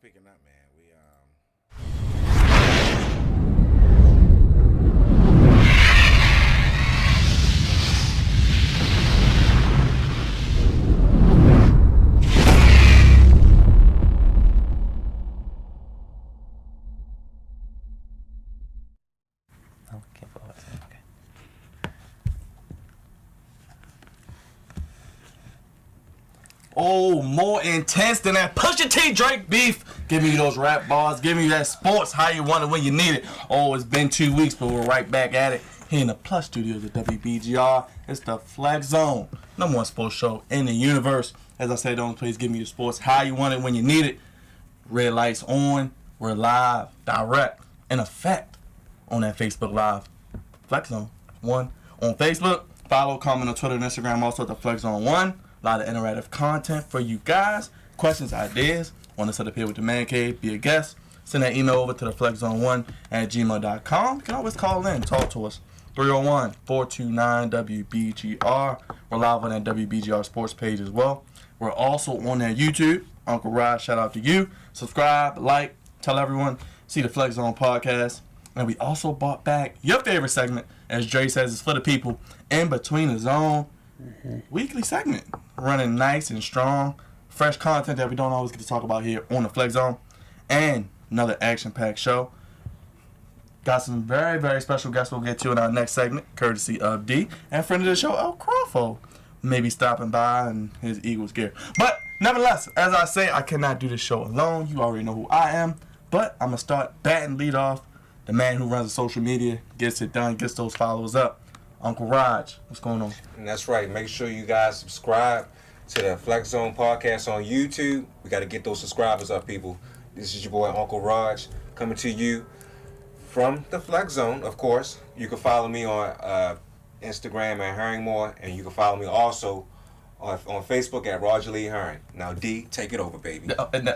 speaking up, man, Oh, more intense than that Pusha T Drake beef. Give me those rap bars. Give me that sports how you want it when you need it. Oh, it's been 2 weeks, but we're right back at it. Here in the Plus Studios at WBGR. It's the Flex Zone, #1 sports show in the universe. As I said, the only place give me the sports how you want it when you need it. Red lights on. We're live, direct, in effect on that Facebook Live. Flex Zone 1 on Facebook. Follow, comment on Twitter and Instagram. Also at the Flex Zone 1. A lot of interactive content for you guys. Questions, ideas. Want to set up here with the Man Cave, be a guest. Send that email over to the flexzone1@gmail.com. You can always call in, talk to us. 301-429-WBGR. We're live on that WBGR sports page as well. We're also on that YouTube. Uncle Rod, shout out to you. Subscribe, like, tell everyone. See the Flex Zone podcast. And we also brought back your favorite segment, as Dre says, it's for the people, In Between the Zone. Weekly segment. Running nice and strong. Fresh content that we don't always get to talk about here on the Flex Zone. And another action-packed show. Got some very, very special guests we'll get to in our next segment, courtesy of D. And friend of the show, Crawfo. Maybe stopping by in his Eagles gear. But nevertheless, as I say, I cannot do this show alone. You already know who I am. But I'm going to start batting lead off. The man who runs the social media, gets it done, gets those followers up. Uncle Raj, what's going on? And that's right. Make sure you guys subscribe to the Flex Zone podcast on YouTube. We got to get those subscribers up, people. This is your boy, Uncle Raj, coming to you from the Flex Zone, of course. You can follow me on Instagram at Herringmore, and you can follow me also on Facebook at Roger Lee Herring. Now, D, take it over, baby.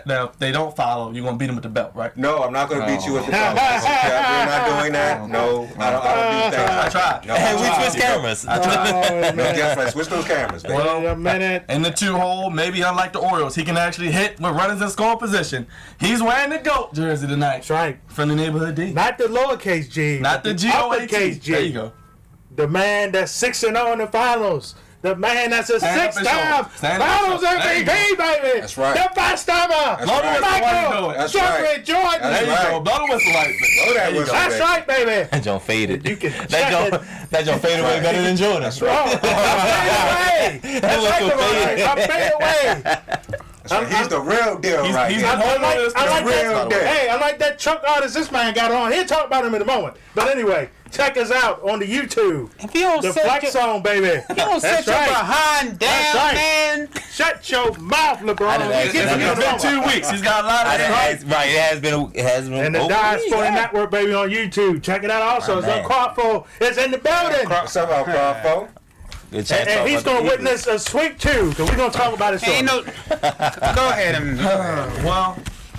Now, if they don't follow, you're going to beat them with the belt, right? No, I'm not going to beat you with the belt. We're not doing that. No, I don't do things. I tried. No, Hey, we switched cameras. No, guess what? Switch those cameras, baby. Well, Wait a minute. in the 2-hole, maybe unlike the Orioles, he can actually hit with runners in scoring position. He's wearing the GOAT jersey tonight. That's right. From the neighborhood D. Not the lowercase G. Not the but GOAT. uppercase G. There you go. The man that's 6-0 in the finals. The man that's a Stand up and six-time show. Stand up finals and show. There you MVP, baby. That's right. The first-timer. That's right. Michael That's Jeffrey right. Jordan. That's There you right. go. Blow the whistle like Blow that There you whistle. go. That's right, baby. That joint faded. You can that check joint, it. that joint faded away better than Jordan. That's Oh, right. That's right, whistle faded. I'm fade away. That's right. He's the real deal He's- right he's here. the whole nother I like real that. deal. Hey, I like that Chuck artist this man got on. He'll talk about him in a moment. But anyway, check us out on the YouTube. If you don't The set Flex your, Zone, baby. you don't set That's your right. behind down, That's right. man. Shut your mouth, LeBron. I didn't ask Get you. to It's the been 2 weeks. He's got a lot of Right, it has been. And the over Dive a week, Sporting yeah. Network, baby, on YouTube. Check it out also. My man. Crawfo is in the building. What's up, Crawfo? Good chance And talk he's about going the to witness a sweep, too, because we're going to talk about it Ain't shortly. no. Go ahead and. Well,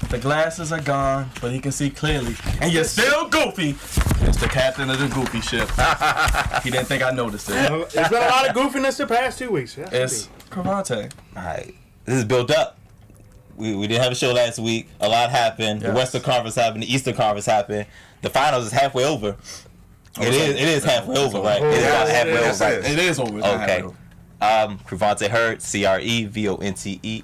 the glasses are gone, but he can see clearly. And you're still goofy. It's the captain of the goofy ship. He didn't think I noticed it. There's been a lot of goofiness the past 2 weeks. Yes, It's indeed. Cravante. All right, this is built up. We didn't have a show last week. A lot happened. Yes. The Western Conference happened. The Eastern Conference happened. The finals is halfway over. It is halfway over, right? It is about halfway yes, over. it is. It is over. It's not Okay. halfway over. Crevante Hurd,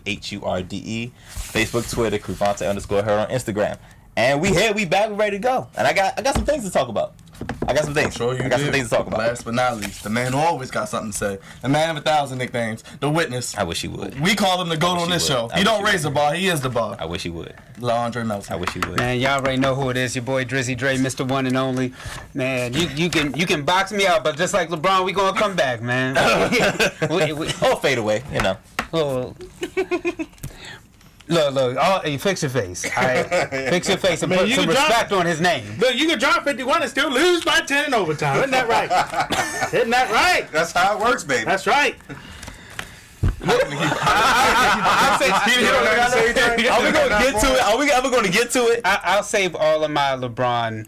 CREVONTEHURDE. Facebook, Twitter, Crevante_Hurd on Instagram. And we back, we're ready to go. And I got some things to talk about. I got some things. Sure you I got did. some things to talk about. Last but not least, the man who always got something to say. The man of 1,000 nicknames. The witness. I wish he would. We call him the GOAT wish on he this would. show. I He wish don't he raise the bar. He is the bar. I wish he would. LaAndre Melton. I wish he would. Man, y'all already know who it is. Your boy Drizzy Dre, Mr. One and Only. Man, you can box me out, but just like LeBron, we gonna come back, man. Oh, fade away, you know. Oh. Look, hey, fix your face. All right? Fix your face and Man, put you some can drop- respect on his name. Look, you can drop 51 and still lose by 10 in overtime. Isn't that right? Isn't that right? That's how it works, baby. That's right. I'll say, Are we gonna get to it? Are we ever gonna get to it? I'll save all of my LeBron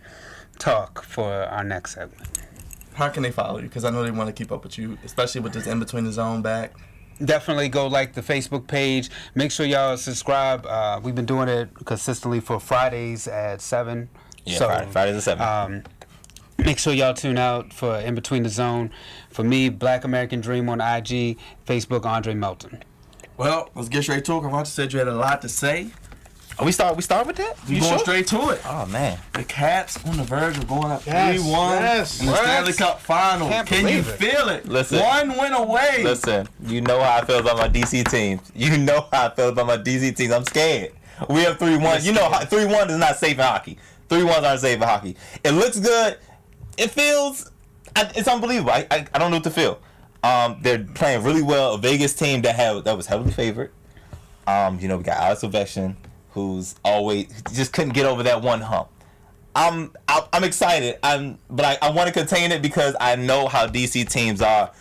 talk for our next segment. How can they follow you? Because I know they want to keep up with you, especially with this in between the zone back. definitely go like the Facebook page. Make sure y'all subscribe. We've been doing it consistently for Fridays at 7. Yeah, Fridays at 7. Make sure y'all tune out for In Between the Zone. For me, Black American Dream on IG, Facebook, Andre Melton. Well, let's get straight to it. Crawford said you had a lot to say. Oh, we start with that? We going straight to it. Oh, man. The Caps on the verge of going up 3-1 Yes. in the Stanley Cup Finals. Can't Can you believe it. feel it? Listen. One win away. Listen, you know how I feel about my DC teams. You know how I feel about my DC teams. I'm scared. We have 3-1. You know, 3-1 is not safe in hockey. 3-1s aren't safe in hockey. It looks good. It feels... It's unbelievable. I don't know what to feel. They're playing really well. A Vegas team that was heavily favored. We got Alex Ovechkin, who's always just couldn't get over that one hump. I'm excited. But I want to contain it because I know how DC teams are.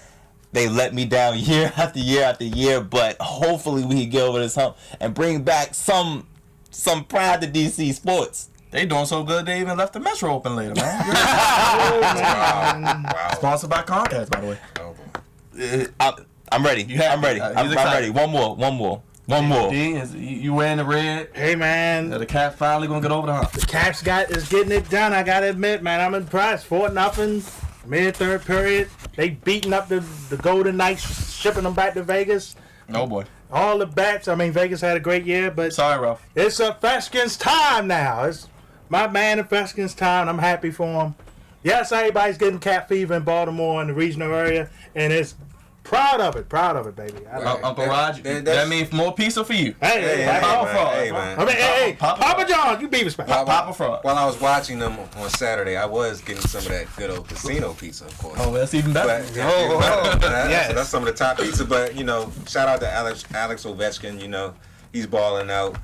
They let me down year after year after year. But hopefully we can get over this hump and bring back some pride to DC sports. They doing so good they even left the Metro open later, man. Wow. Sponsored by Comcast, by the way. Oh, boy. I'm ready. I'm ready. I'm ready. One more. D, you wearing the red? Hey, man. The Caps finally gonna get over the hump. The Caps is getting it done. I gotta admit, man, I'm impressed. 4-0, mid-third period. They beating up the Golden Knights, shipping them back to Vegas. Oh boy. All the bats. I mean, Vegas had a great year, but Sorry, Ralph. it's Ovechkin's time now. It's my man Ovechkin's time. I'm happy for him. Yes, everybody's getting cat fever in Baltimore and the regional area, and it's proud of it, baby. I like it. Uncle Raj, that that's- means more pizza for you. Hey, man. Papa Hey, Frog. man. I mean, hey, Papa- Papa John, you be respectful. Papa Frog. While I was watching them on Saturday, I was getting some of that good old casino pizza, of course. Oh, that's even better. But, Yes. So that's some of the top pizza. But shout out to Alex Ovechkin. He's balling out.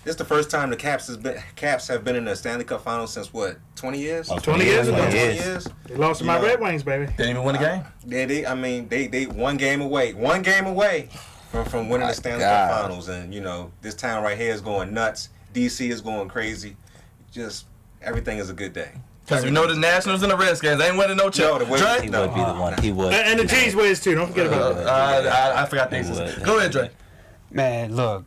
This is the first time the Caps have been in the Stanley Cup Finals since what, 20 years? 20 years ago. 20 years. They lost to my Red Wings, baby. Didn't even win the game. They one game away from winning the Stanley Cup Finals, and this town right here is going nuts. DC is going crazy. Just everything is a good day. Because we know the Nationals and the Redskins ain't winning no chip. No, the Wizards- Dre? He would be the one. He would. And the Cheese Whiz, too. Don't forget about that. I forgot things. would. Go ahead, Dre. Man, look.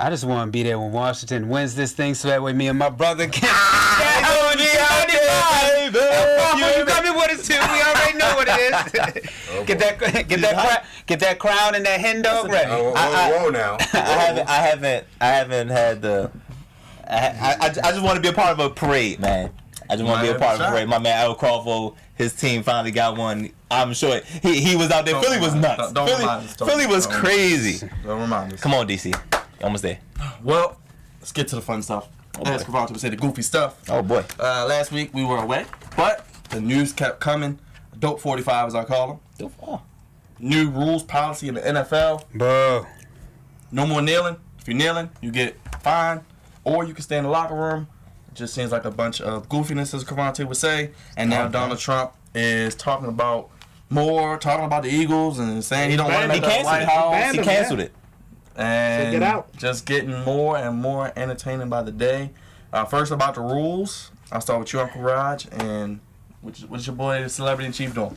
I just want to be there when Washington wins this thing so that way me and my brother can... You coming with us too. We already know what it is. Oh, Get that crown and that hen dog ready. Whoa now. I haven't had the. I just want to be a part of a parade, man. I just want to be a part of a parade. My man Al Crawfo, his team finally got one. I'm sure he was out there. Don't Philly was remind nuts. us. Don't remind us. Philly was Don't- crazy. Don't remind us. Come on, DC. Almost there. Well, let's get to the fun stuff. As Crawford would say, the goofy stuff. Oh boy. Last week we were away, but the news kept coming. Dope 45, as I call them. Oh. New rules, policy in the NFL. Bro. No more kneeling. If you're kneeling, you get fined, or you can stay in the locker room. It just seems like a bunch of goofiness, as Cavante would say. And now Donald Trump is talking about the Eagles and saying he don't want to He make the canceled White it. House. He canceled it. And get out. just getting more and more entertaining by the day. First, about the rules. I'll start with you, Uncle Raj, and what's your boy, the Celebrity in Chief, doing?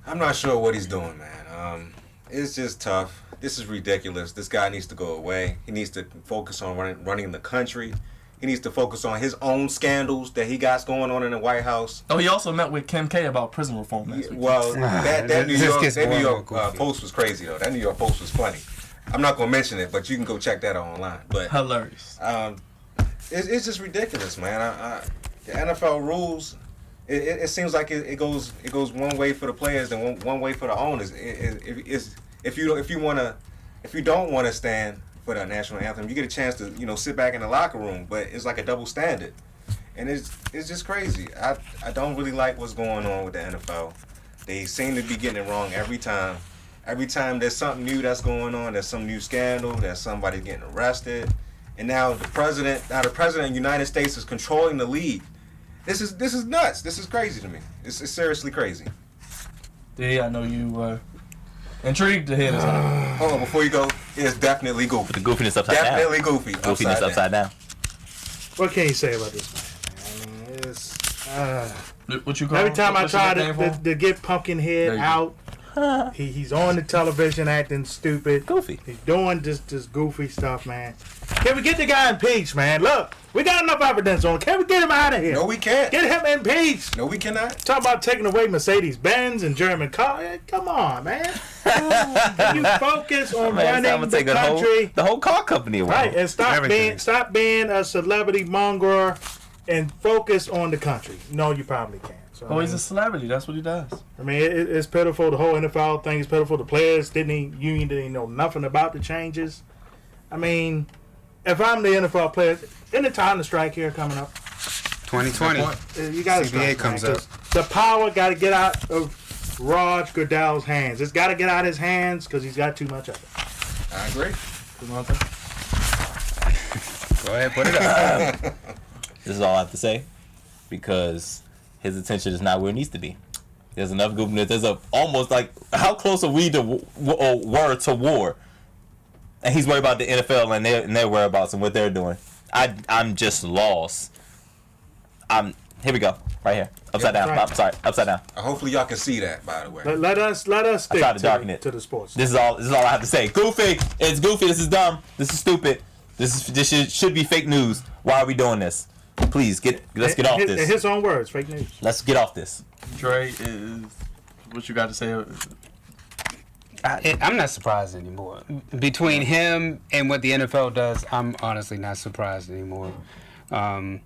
I'm not sure what he's doing, man. It's just tough. This is ridiculous. This guy needs to go away. He needs to focus on running the country. He needs to focus on his own scandals that he got going on in the White House. Oh, he also met with Kim K about prison reform last week. Well, that New This York, gets that New more York goofy. Post was crazy, though. That New York Post was funny. I'm not going to mention it, but you can go check that out online. But Hilarious. it's just ridiculous, man. The NFL rules, it seems like it goes one way for the players and one way for the owners. If you don't want to stand for the national anthem, you get a chance to sit back in the locker room, but it's like a double standard, and it's just crazy. I don't really like what's going on with the NFL. They seem to be getting it wrong every time. Every time there's something new that's going on, there's some new scandal, there's somebody getting arrested, and now the president of the United States is controlling the league. This is nuts. This is crazy to me. It's seriously crazy. Yeah, I know you were intrigued to hear this. Hold on, before you go, it's definitely goofy. The goofiness upside down. Definitely goofy. Goofiness upside down. What can you say about this, man? I mean, it's What you call every time I what's your try nickname for him? to get Pumpkinhead There you go. out, He's on the television acting stupid. Goofy. He's doing this goofy stuff, man. Can we get the guy impeached, man? Look, we got enough evidence on him. Can we get him out of here? No, we can't. Get him impeached. No, we cannot. Talk about taking away Mercedes-Benz and German car. Hey, come on, man. You focus on Man, I'm running gonna the take country. the whole car company away. Right, and stop being a celebrity mongerer and focus on the country. No, you probably can't. So, Oh, he's a celebrity. That's what he does. I mean, it's pitiful. The whole NFL thing is pitiful. The players union didn't know nothing about the changes. I mean, if I'm the NFL players, isn't the time to strike here coming up? 2020. You got to CBA strike, comes man, up. 'cause the power got to get out of Raj Goodell's hands. It's got to get out of his hands because he's got too much of it. I agree. Go ahead, put it up. This is all I have to say, because his attention is not where it needs to be. There's enough goofiness. There's almost like, how close are we to were to war? And he's worried about the NFL and their whereabouts and what they're doing. I'm just lost. Here we go, right here, upside down. right. I'm sorry, upside down. Hopefully y'all can see that, by the way. Let us stick tried to darken it. to the sports. This is all I have to say. Goofy. It's goofy. This is dumb. This is stupid. This should be fake news. Why are we doing this? Please let's get off In this. his own words, fake news. Let's get off this. Dre, is what you got to say? I'm not surprised anymore. Between him and what the NFL does, I'm honestly not surprised anymore. Like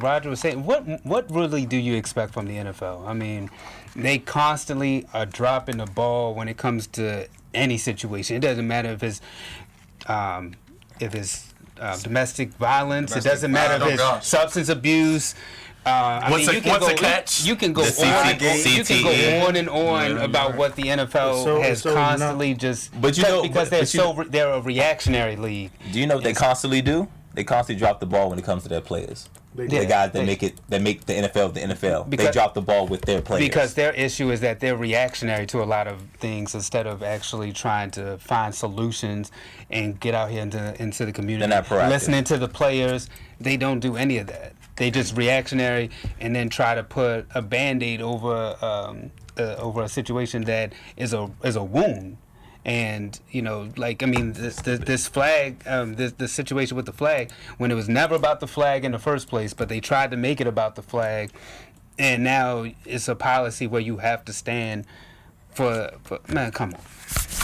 Roger was saying, what really do you expect from the NFL? I mean, they constantly are dropping the ball when it comes to any situation. It doesn't matter if it's domestic violence. It doesn't matter if it's substance abuse. Catch? You can go CTE. on and on about what the NFL has constantly because they're a reactionary league. Do you know what they constantly do? They constantly drop the ball when it comes to their players. The guys that make the NFL the NFL. They drop the ball with their players. Because their issue is that they're reactionary to a lot of things instead of actually trying to find solutions and get out here into the community. They're not proactive. Listening to the players, they don't do any of that. They just reactionary and then try to put a Band-Aid over a situation that is a wound. And this flag, this situation with the flag, when it was never about the flag in the first place, but they tried to make it about the flag, and now it's a policy where you have to stand for man, come on.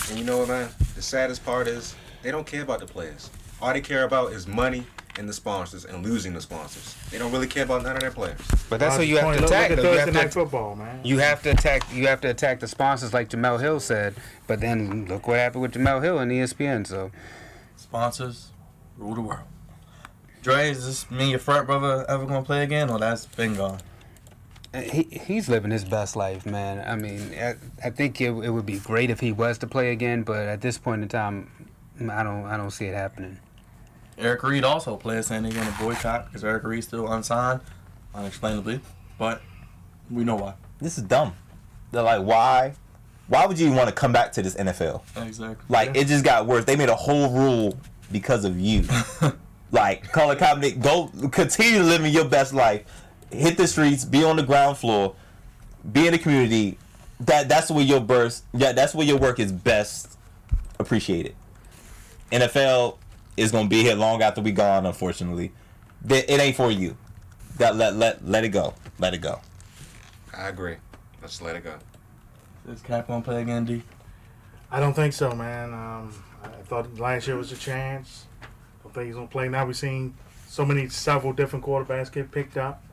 And you know what, man? The saddest part is they don't care about the players. All they care about is money and the sponsors and losing the sponsors. They don't really care about none of their players. But that's what you have to attack. Look at Thursday Night Football, man. You have to attack the sponsors, like Jamel Hill said. But then look what happened with Jamel Hill and ESPN. So Sponsors rule the world. Dre, is this me and your frat brother ever gonna play again, or that's been gone? he's living his best life, man. I mean, I think it would be great if he was to play again, but at this point in time, I don't see it happening. Eric Reed also played saying they're going to boycott because Eric Reed's still unsigned, unexplainably. But we know why. This is dumb. They're like, why? Why would you want to come back to this NFL? Exactly. Like, it just got worse. They made a whole rule because of you. Like, color combination, go continue living your best life. Hit the streets, be on the ground floor, be in the community. That's where your that's where your work is best appreciated. NFL is gonna be here long after we gone, unfortunately. It ain't for you. Let it go. Let it go. I agree. Let's let it go. Is Cap gonna play again, D? I don't think so, man. I thought last year was a chance. I don't think he's gonna play. Now we've seen several different quarterbacks get picked up.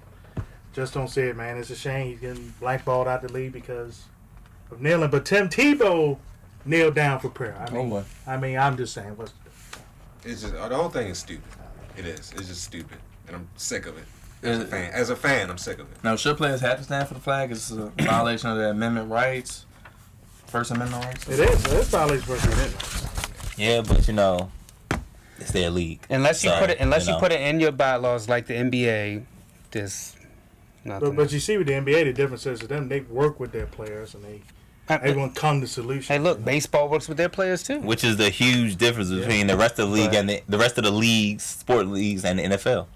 Just don't see it, man. It's a shame he's getting blackballed out the league because of kneeling. But Tim Tebow kneeled down for prayer. I'm just saying. It's just the whole thing is stupid. It is. It's just stupid, and I'm sick of it. As a fan, I'm sick of it. Now, should players have to stand for the flag? It's a violation of their amendment rights, First Amendment rights. It is. It's violation First Amendment. Yeah, but it's their league. Unless you put it in your bylaws like the NBA, there's nothing. But you see with the NBA, the difference is that them they work with their players and everyone come to solutions. Hey, look, baseball works with their players too. Which is the huge difference between the rest of the league and the rest of the leagues, sport leagues, and the NFL.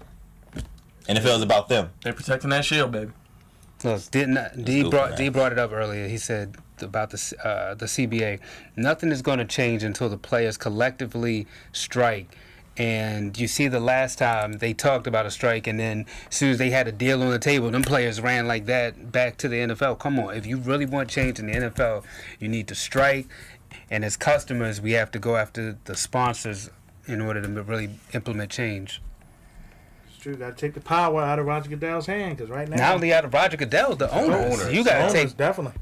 NFL is about them. They're protecting that shield, baby. Look, D brought it up earlier. He said about the CBA. Nothing is going to change until the players collectively strike. And you see, the last time they talked about a strike, and then as soon as they had a deal on the table, them players ran like that back to the NFL. Come on, if you really want change in the NFL, you need to strike. And as customers, we have to go after the sponsors in order to really implement change. It's true. Got to take the power out of Roger Goodell's hand, because right now, Not only out of Roger Goodell, the owners. You got to take. Definitely.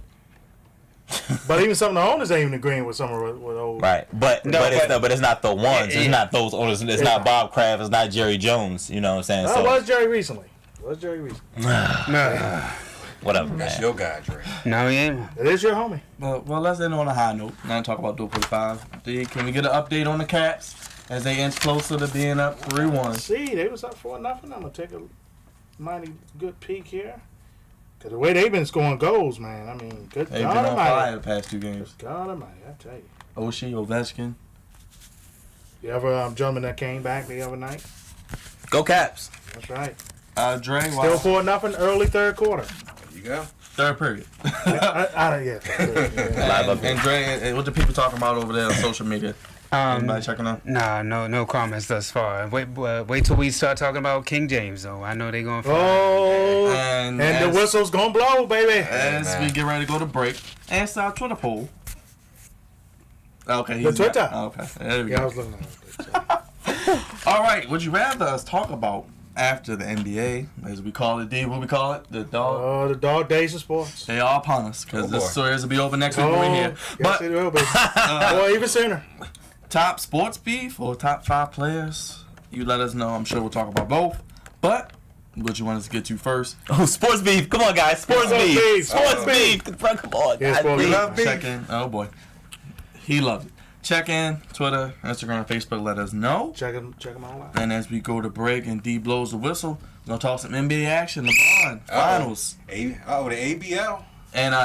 But even some of the owners ain't even agreeing with some of with old. Right, but it's not the ones. It's not those owners. It's not not. Bob Kraft. It's not Jerry Jones. You know what I'm saying? It was Jerry recently. No, Whatever. That's Man. your guy, Dre. no, he ain't. It is your homie. Well, let's end on a high note. Now talk about Dual 45. Can we get an update on the Caps as they inch closer to being up 3-1? See, they was up 4-0. I'm gonna take a mighty good peek here. Cause the way they've been scoring goals, man. I mean, good They've God been on fire Almighty. the past 2 games. Good God Almighty, I tell you. Oshie, Ovechkin. The other gentleman that came back the other night. Go Caps. That's right. Dre, Still 4-0, early third quarter. There you go. third period. Live up And Dre, what the people talking about over there on social media? Anybody checking out? Nah, no comments thus far. Wait till we start talking about King James, though. I know they gonna. Oh, And and the whistle's gonna blow, baby. As we get ready to go to break, answer our Twitter poll. Okay, The Twitter. Okay, there we Yeah, I go. was looking at it. All right, would you rather us talk about after the NBA, as we call it, D? What we call it? The dog. Oh, the dog days of sports. They are upon us because Oh, this boy. series will be over next week Oh, when we're here. yes, But it will, baby. Or even sooner. top sports beef or top 5 players? You let us know. I'm sure we'll talk about both. But what you want us to get to first? Oh, sports beef. Come on, guys. Sports Sports beef. beef. Sports beef. Come on, Yeah, guys. sports Beef. beef. Love beef. Check in. Oh boy, he loves it. Check in. Twitter, Instagram, Facebook. Let us know. Check them all out. And as we go to break and D blows the whistle, we're gonna talk some NBA action. LeBron finals. The ABL. And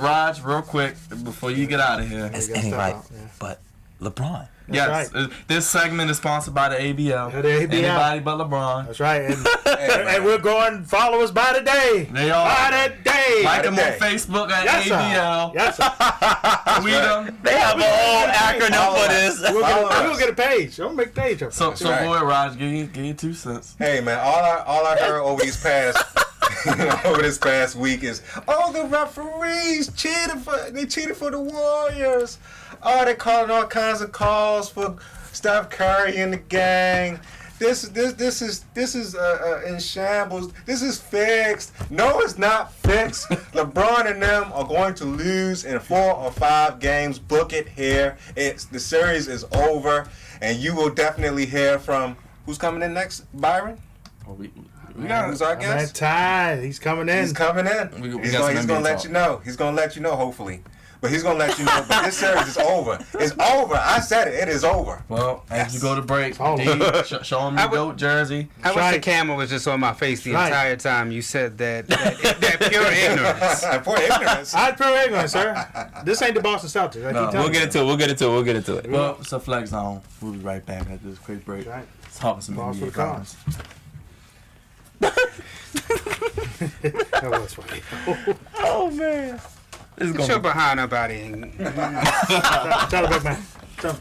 Raj, real quick before you get out of here. It's You gotta anybody step out, yeah. but LeBron. Yes, right. this segment is sponsored by the ABL. Yeah, the ABL. Anybody but LeBron. That's right. And, Hey, and we're going followers by the day. They are. By the day. Like them on Day. Facebook at Yes, sir. ABL. Yes, sir. Tweet them. They have a whole acronym for this. We're gonna get a page. I'm gonna make a page up. So right. boy, Raj, give you 2 cents. Hey man, all I heard over these past over this past week is, oh, the referees cheated for the Warriors. Oh, they calling all kinds of calls for Steph Curry and the gang. This is in shambles. This is fixed. No, it's not fixed. LeBron and them are going to lose in 4 or 5 games. Book it here. The series is over, and you will definitely hear from who's coming in next. Byron. We got Who's our Man, guest? Ty, he's coming in. He's coming in. We He's got some going NBA to let talk. you know. He's going to let you know, hopefully. But he's going to let you know. But this series is over. It's over. I said it. It is over. Well, as we go to break, Oh. D, show them your goat jersey. I wish the Right. camera was just on my face the Right. entire time you said that pure ignorance. For ignorance. I'd put ignorant, sir. This ain't the Boston Celtics. I keep telling We'll you. get into it. We'll get into it. Well, it's a flex zone. We'll be right back after this quick break. Right. Let's talk some Pause for NBA the comments. That was funny. Oh man. This is Get your behind up out of here. Tell the big man. Tell him.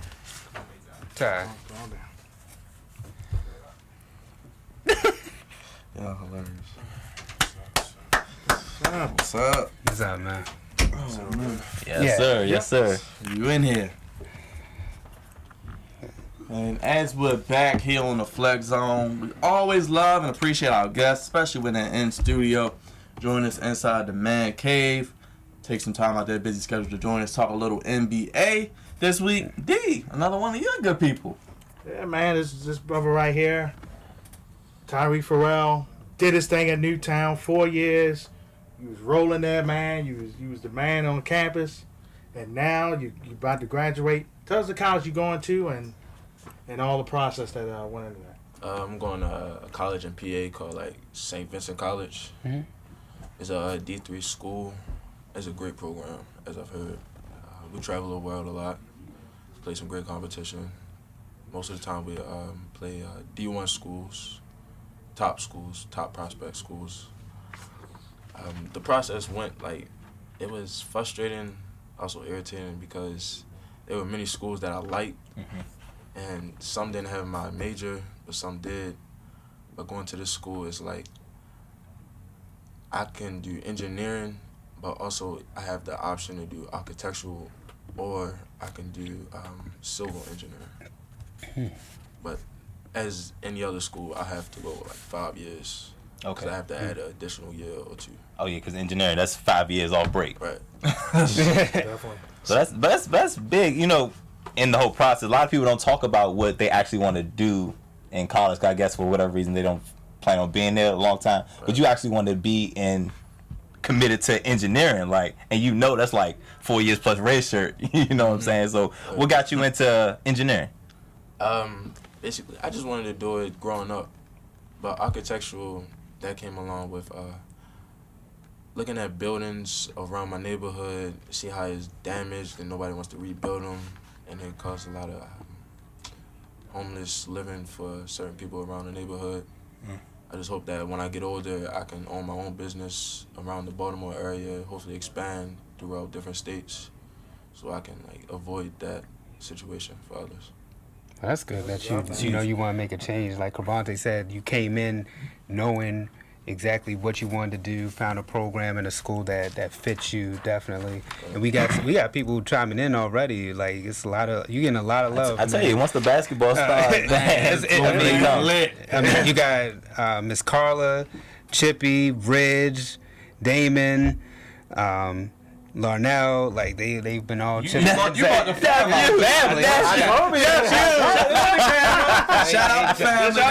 Ty. Calm down. Yeah, hilarious. Shut What's up? What's up, man? Oh, man. Yes, Yeah. sir. Yes, sir. You in here. And as we're back here on the Flex Zone, we always love and appreciate our guests, especially when they're in studio. Join us inside the man cave. Take some time out their busy schedule to join us, talk a little NBA this week. D, another one of your good people. Yeah, man, this brother right here, Ferrell, did his thing at Newtown, 4 years. You was rolling there, man. You was the man on campus, and now you about to graduate. Tell us the college you're going to and all the process that went into that. I'm going to a college in PA called like St. Vincent College. Mhm. It's a D3 school. It's a great program, as I've heard. We travel the world a lot, play some great competition. Most of the time we play D1 schools, top prospect schools. The process went like, it was frustrating, also irritating, because there were many schools that I liked, and some didn't have my major, but some did. But going to this school is like, I can do engineering, but also I have the option to do architectural, or I can do civil engineering. But as any other school, I have to go like 5 years. Okay. 'Cause I have to add an additional year or 2. Oh yeah, because engineering, that's 5 years off break. Right. Definitely. So that's big. You know, in the whole process, a lot of people don't talk about what they actually want to do in college. 'Cause I guess for whatever reason they don't plan on being there a long time. But you actually want to be committed to engineering, like, and you know that's like 4 years plus red shirt. You know what I'm saying? So what got you into engineering? Basically, I just wanted to do it growing up, but architectural, that came along with looking at buildings around my neighborhood, see how it's damaged and nobody wants to rebuild them, and it caused a lot of homeless living for certain people around the neighborhood. I just hope that when I get older, I can own my own business around the Baltimore area, hopefully expand throughout different states, so I can like avoid that situation for others. Well, that's good that you know you want to make a change. Like Cravante said, you came in knowing exactly what you wanted to do, found a program in a school that fits you definitely. And we got people chiming in already. Like it's a lot of, you getting a lot of love. I tell you, once the basketball starts, I mean, you got Miss Carla, Chippy, Ridge, Damon, Larnell, like they've been all chipping. You brought the family. Shout out the family.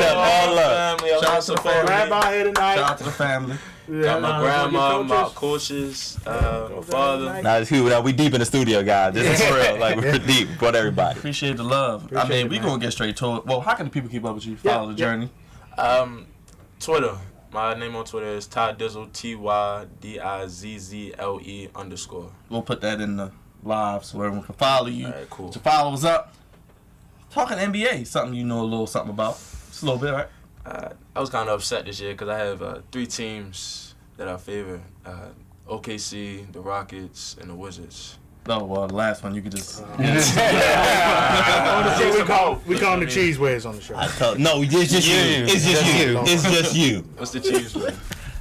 All love. Shout out to the family. Grandma here tonight. Shout out to the family. Got my grandma, my coaches, my father. Nah, it's huge. Now we deep in the studio, guys. This is for real. Like we're deep. Brought everybody. Appreciate the love. I mean, we gonna get straight to it. Well, how can the people keep up with you? Follow the journey. Twitter. My name on Twitter is Ty Dizzle, TYDIZZLE_. We'll put that in the live so everyone can follow you. All right, cool. Get your followers up. Talking NBA, something you know a little something about. Just a little bit, right? I was kind of upset this year because I have 3 teams that I favor. OKC, the Rockets, and the Wizards. Oh, well, the last one you could just... we call them the cheese whiz on the show. No, it's just you. It's just you. It's just you. What's the cheese whiz?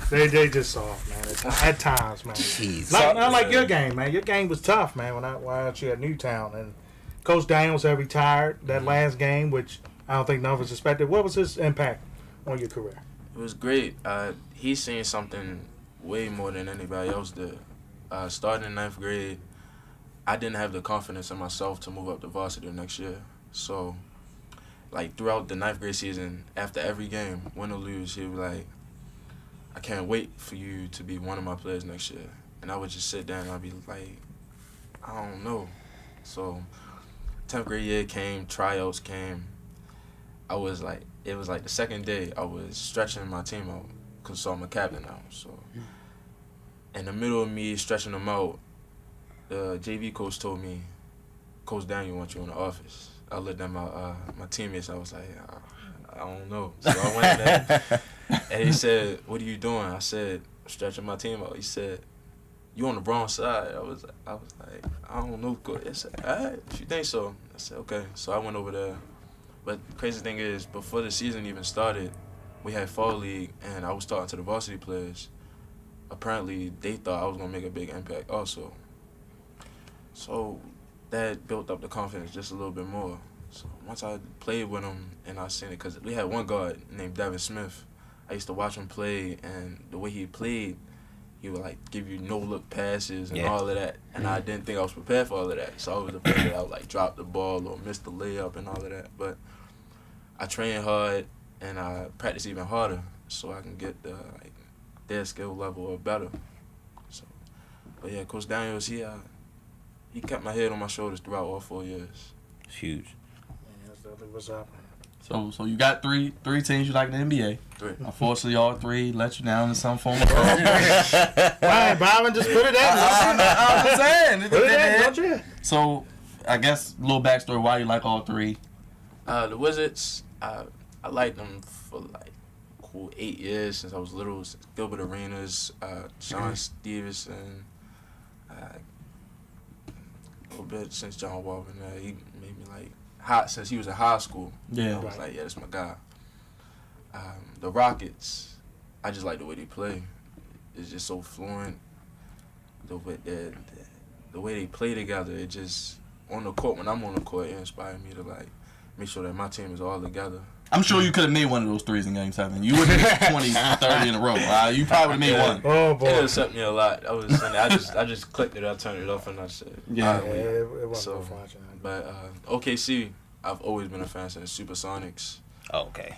They just soft, man. At times, man. Jeez. Not like your game, man. Your game was tough, man, when I was at Newtown. And Coach Daniels had retired that last game, which I don't think none of us expected. What was his impact on your career? It was great. He's seen something way more than anybody else did. Starting in 9th grade, I didn't have the confidence in myself to move up to varsity the next year. So, like, throughout the 9th grade season, after every game, win or lose, he would be like, I can't wait for you to be one of my players next year. And I would just sit down and I'd be like, I don't know. So, 10th grade year came, tryouts came. It was like the second day I was stretching my team out because I'm a captain now. So, in the middle of me stretching them out, the JV coach told me, Coach Daniel wants you in the office. I looked at my teammates. I was like, I don't know. So I went in there, and he said, "What are you doing?" I said, "Stretching my team out." He said, "You on the wrong side." I was like, I don't know, coach. He said, "All right, if you think so." I said, "Okay." So I went over there. But the crazy thing is, before the season even started, we had fall league, and I was talking to the varsity players. Apparently, they thought I was gonna make a big impact also. So that built up the confidence just a little bit more. So once I played with him and I seen it, because we had one guard named Devin Smith. I used to watch him play, and the way he played, he would like give you no-look passes and all of that. And I didn't think I was prepared for all of that. So I was afraid that I would like drop the ball or miss the layup and all of that. But I trained hard and I practiced even harder so I can get their skill level or better. So, but yeah, Coach Daniels, he kept my head on my shoulders throughout all 4 years. It's huge. Yeah, that's definitely what's up. So you got three teams you like in the NBA. 3. Unfortunately, all 3 let you down in some form of Brian, just put it in. I'm just saying. Put it in, don't you? So, I guess a little backstory why you like all 3. The Wizards, I liked them for like cool 8 years since I was little. Since Gilbert Arenas, Sean Stevenson, a little bit since John Walton. He made me like hot since he was in high school. Yeah. I was like, yeah, that's my guy. The Rockets, I just like the way they play. It's just so fluent. The way they play together, it just on the court. When I'm on the court, it inspired me to like make sure that my team is all together. I'm sure you could have made one of those threes in Game 7. You wouldn't have 20, 30 in a row. You probably would have made one. Oh It boy. upset me a lot. I was I just clicked it, I turned it off, and I said, Yeah. Yeah, it wasn't So, worth watching. But OKC, I've always been a fan since Supersonics. Okay.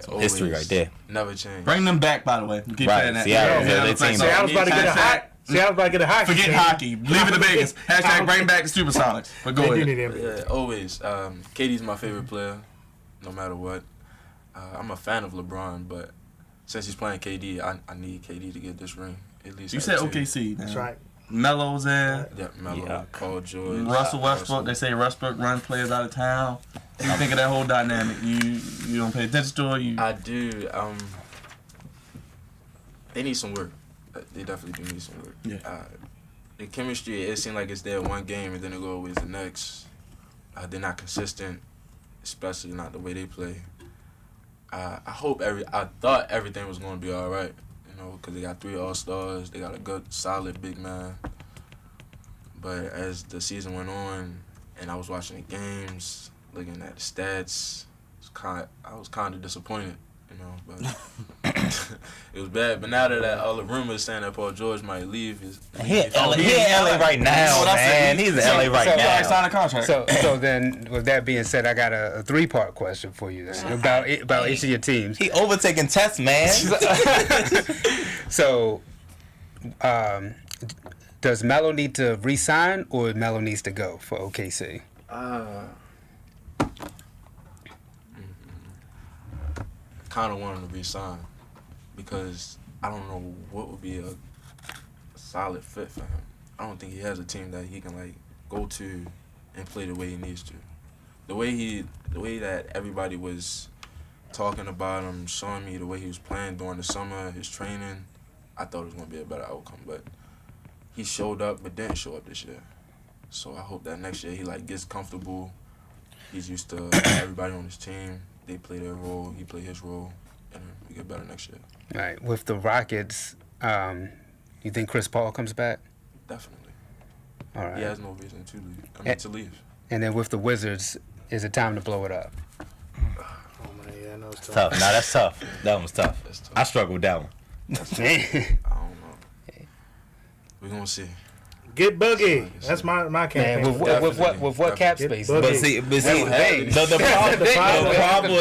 Always History right there. Never changed. Bring them back, by the way. We keep Right, saying that. Seattle, Yeah, they the team Flex See, up. I Zone. was about to get a hot. See, I was about to get a hockey. Forget team. hockey. Leave it to Vegas. Hashtag bring back the Supersonics. But go They do ahead. need NBA. Yeah, always. KD's my favorite player, no matter what. I'm a fan of LeBron, but since he's playing KD, I need KD to get this ring. At least You as said a team. OKC. That's man. right. Melo's there. Yeah, Melo, Yeah. Paul George, Russell Westbrook. They say Westbrook runs players out of town. You think of that whole dynamic. You don't pay attention to it. You I do. They need some work. They definitely do need some work. Yeah. The chemistry, it seemed like it's there one game and then it go always the next. They're not consistent, especially not the way they play. I thought everything was going to be all right, you know, because they got 3 All-Stars. They got a good, solid big man. But as the season went on and I was watching the games, looking at the stats, I was kind of disappointed, you know, but it was bad. But now that all the rumors saying that Paul George might leave, He in LA right now, man. He's in LA right so- I now. signed a contract. So then, with that being said, I got a 3-part question for you then, about each of your teams. He overtaking tests, man. So, does Melo need to re-sign or Melo needs to go for OKC? Kind of want him to resign because I don't know what would be a solid fit for him. I don't think he has a team that he can like go to and play the way he needs to. The way that everybody was talking about him, showing me the way he was playing during the summer, his training, I thought it was gonna be a better outcome. But he showed up, but didn't show up this year. So I hope that next year he like gets comfortable. He's used to everybody on his team. They play their role, he play his role, and we get better next year. Right. With the Rockets, you think Chris Paul comes back? Definitely. All right. He has no reason to leave. To leave. And then with the Wizards, is it time to blow it up? Oh man, yeah, I know it's tough. Tough. Nah, that's tough. That one's tough. That's tough. I struggle with that one. Man. I don't know. We're gonna see. Get Boogie. That's my campaign. Man, with what cap Get space? Boogie. But see, Hey.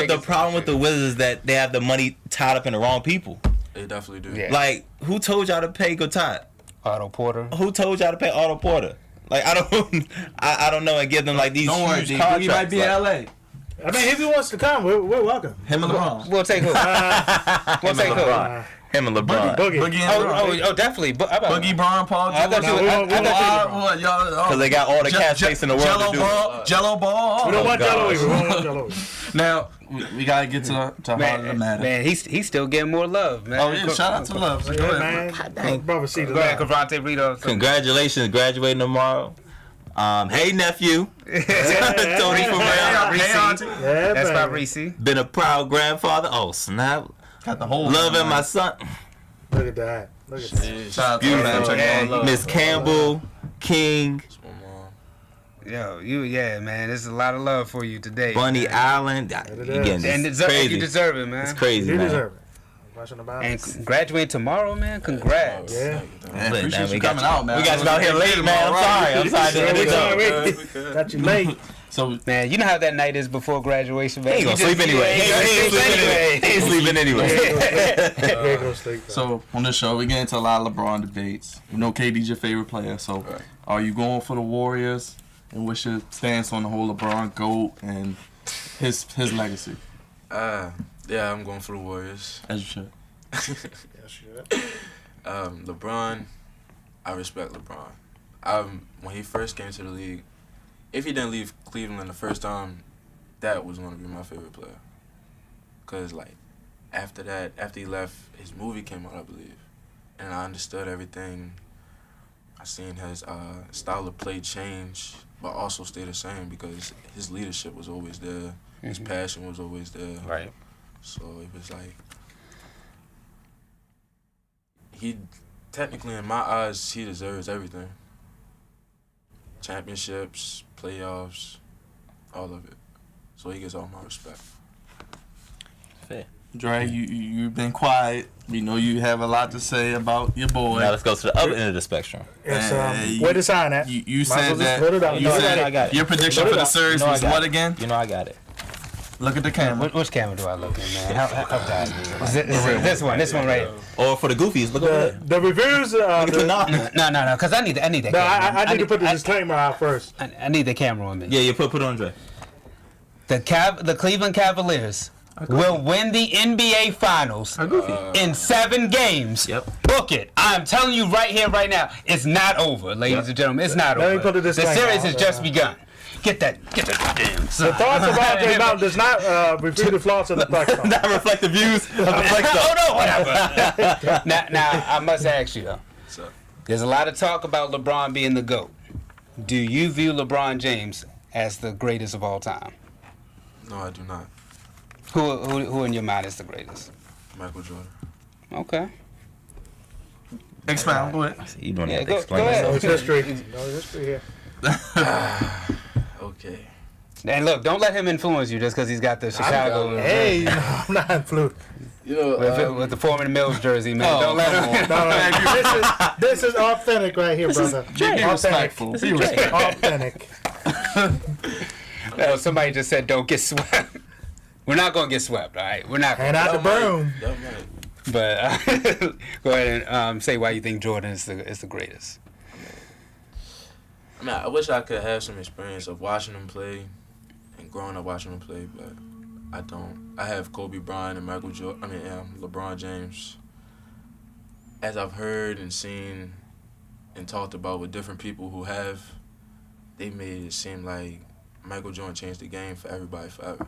the problem with the Wizards is that they have the money tied up in the wrong people. They definitely do. Yeah. Like, who told y'all to pay Gotat? Otto Porter. Who told y'all to pay Otto Porter? Like, I don't know, and give them like these Don't worry, huge D. contracts. He might be like, in LA. I mean, if he wants to come, we're welcome. Him and LeBron. We'll take who? We'll take who? LeBron. Him and LeBron. Boogie. Boogie and LeBron. Oh, definitely. Boogie, Braun, Paul I thought George. you- I thought you- What, y'all? Because they got all the cap space in the world to do it. Jello ball. We don't want gosh. Jello. We don't want Jello. Now we gotta get to heart of the matter. Man, he's still getting more love, man. Oh yeah, shout out to Love. Go Yeah, ahead. man. Brother, see the Go ahead, love. Cavrante, read off. Congratulations, graduating tomorrow. Hey, nephew. Tony Ferrell. Hey, auntie. Yeah, That's by baby. Reese. Been a proud grandfather. Oh, snap. Got the whole Loving my son. Look at that. Look at that. Shout out to Beautiful. man. Check it out. Miss Campbell, King, That's my mom. Yeah, man. There's a lot of love for you today. Bunny man. Island. is. Again, And it's you crazy. deserve it, man. It's crazy, You man. deserve it. Question about And it. graduate tomorrow, man. Congrats. Yeah. Man, Look, appreciate man, you we got coming you- out, man. We got you out here late, man. I'm sorry. I'm sorry. Yeah, we He sorry. Got you late. So Man, you know how that night is before graduation, man. ain't gonna sleep anyway. He ain't sleeping anyway. Here you go, sleep. So on this show, we get into a lot of LeBron debates. We know KD's your favorite player. So Right. are you going for the Warriors? And what's your stance on the whole LeBron GOAT and his legacy? Yeah, I'm going for the Warriors. As you should. Yeah, sure. LeBron, I respect LeBron. When he first came to the league, if he didn't leave Cleveland the first time, that was going to be my favorite player. Because, like, after that, after he left, his movie came out, I believe, and I understood everything. I seen his style of play change, but also stay the same because his leadership was always there. His passion was always there. Right. So it was like he technically, in my eyes, he deserves everything. Championships, playoffs, all of it. So he gets all my respect. Fair. Dre, you've been quiet. We know you have a lot to say about your boy. Now let's go to the other end of the spectrum. It's, where to sign at? You Might as said well just put it that. out. You No, said I got it. your prediction for the series was what again? You know I got it. Look at the camera. Which camera do I look in, man? How fast is it? Is it this one? This one right? Or for the goofies, look over there. The reviews. No, because I need that No, camera. I need to put the disclaimer out first. I need the camera on me. Yeah, you put it on Dre. The Cleveland Cavaliers will win the NBA Finals in 7 games. Yep. Book it. I'm telling you right here, right now, it's not over, ladies and gentlemen. It's not Let me over. put a The disclaimer series out, has just begun. Get that damn son. The thoughts of RJ Mountain does not refute the flaws of the Flex Zone. Not reflect the views of the Flex Zone. Oh no, whatever. now, I must ask you though. So, There's a lot of talk about LeBron being the GOAT. Do you view LeBron James as the greatest of all time? no, I do not. Who in your mind is the greatest? Michael Jordan. Okay. Expound, go ahead. You don't Yeah, have to go explain ahead. No yourself. history. No history here. Okay. And look, don't let him influence you just because he's got the Chicago Hey, no, I'm not influenced. You know, with the Foreman Mills jersey, man. Don't let him. No, this is authentic right here, brother. Be respectful. Be respectful. Authentic. Somebody just said, "Don't get swept." We're not gonna get swept, all right? We're not. Hand out the broom. that might. But go ahead and say why you think Jordan is the greatest. I mean, I wish I could have some experience of watching him play and growing up watching him play, but I don't. I have Kobe Bryant and LeBron James. As I've heard and seen and talked about with different people who have, they made it seem like Michael Jordan changed the game for everybody forever.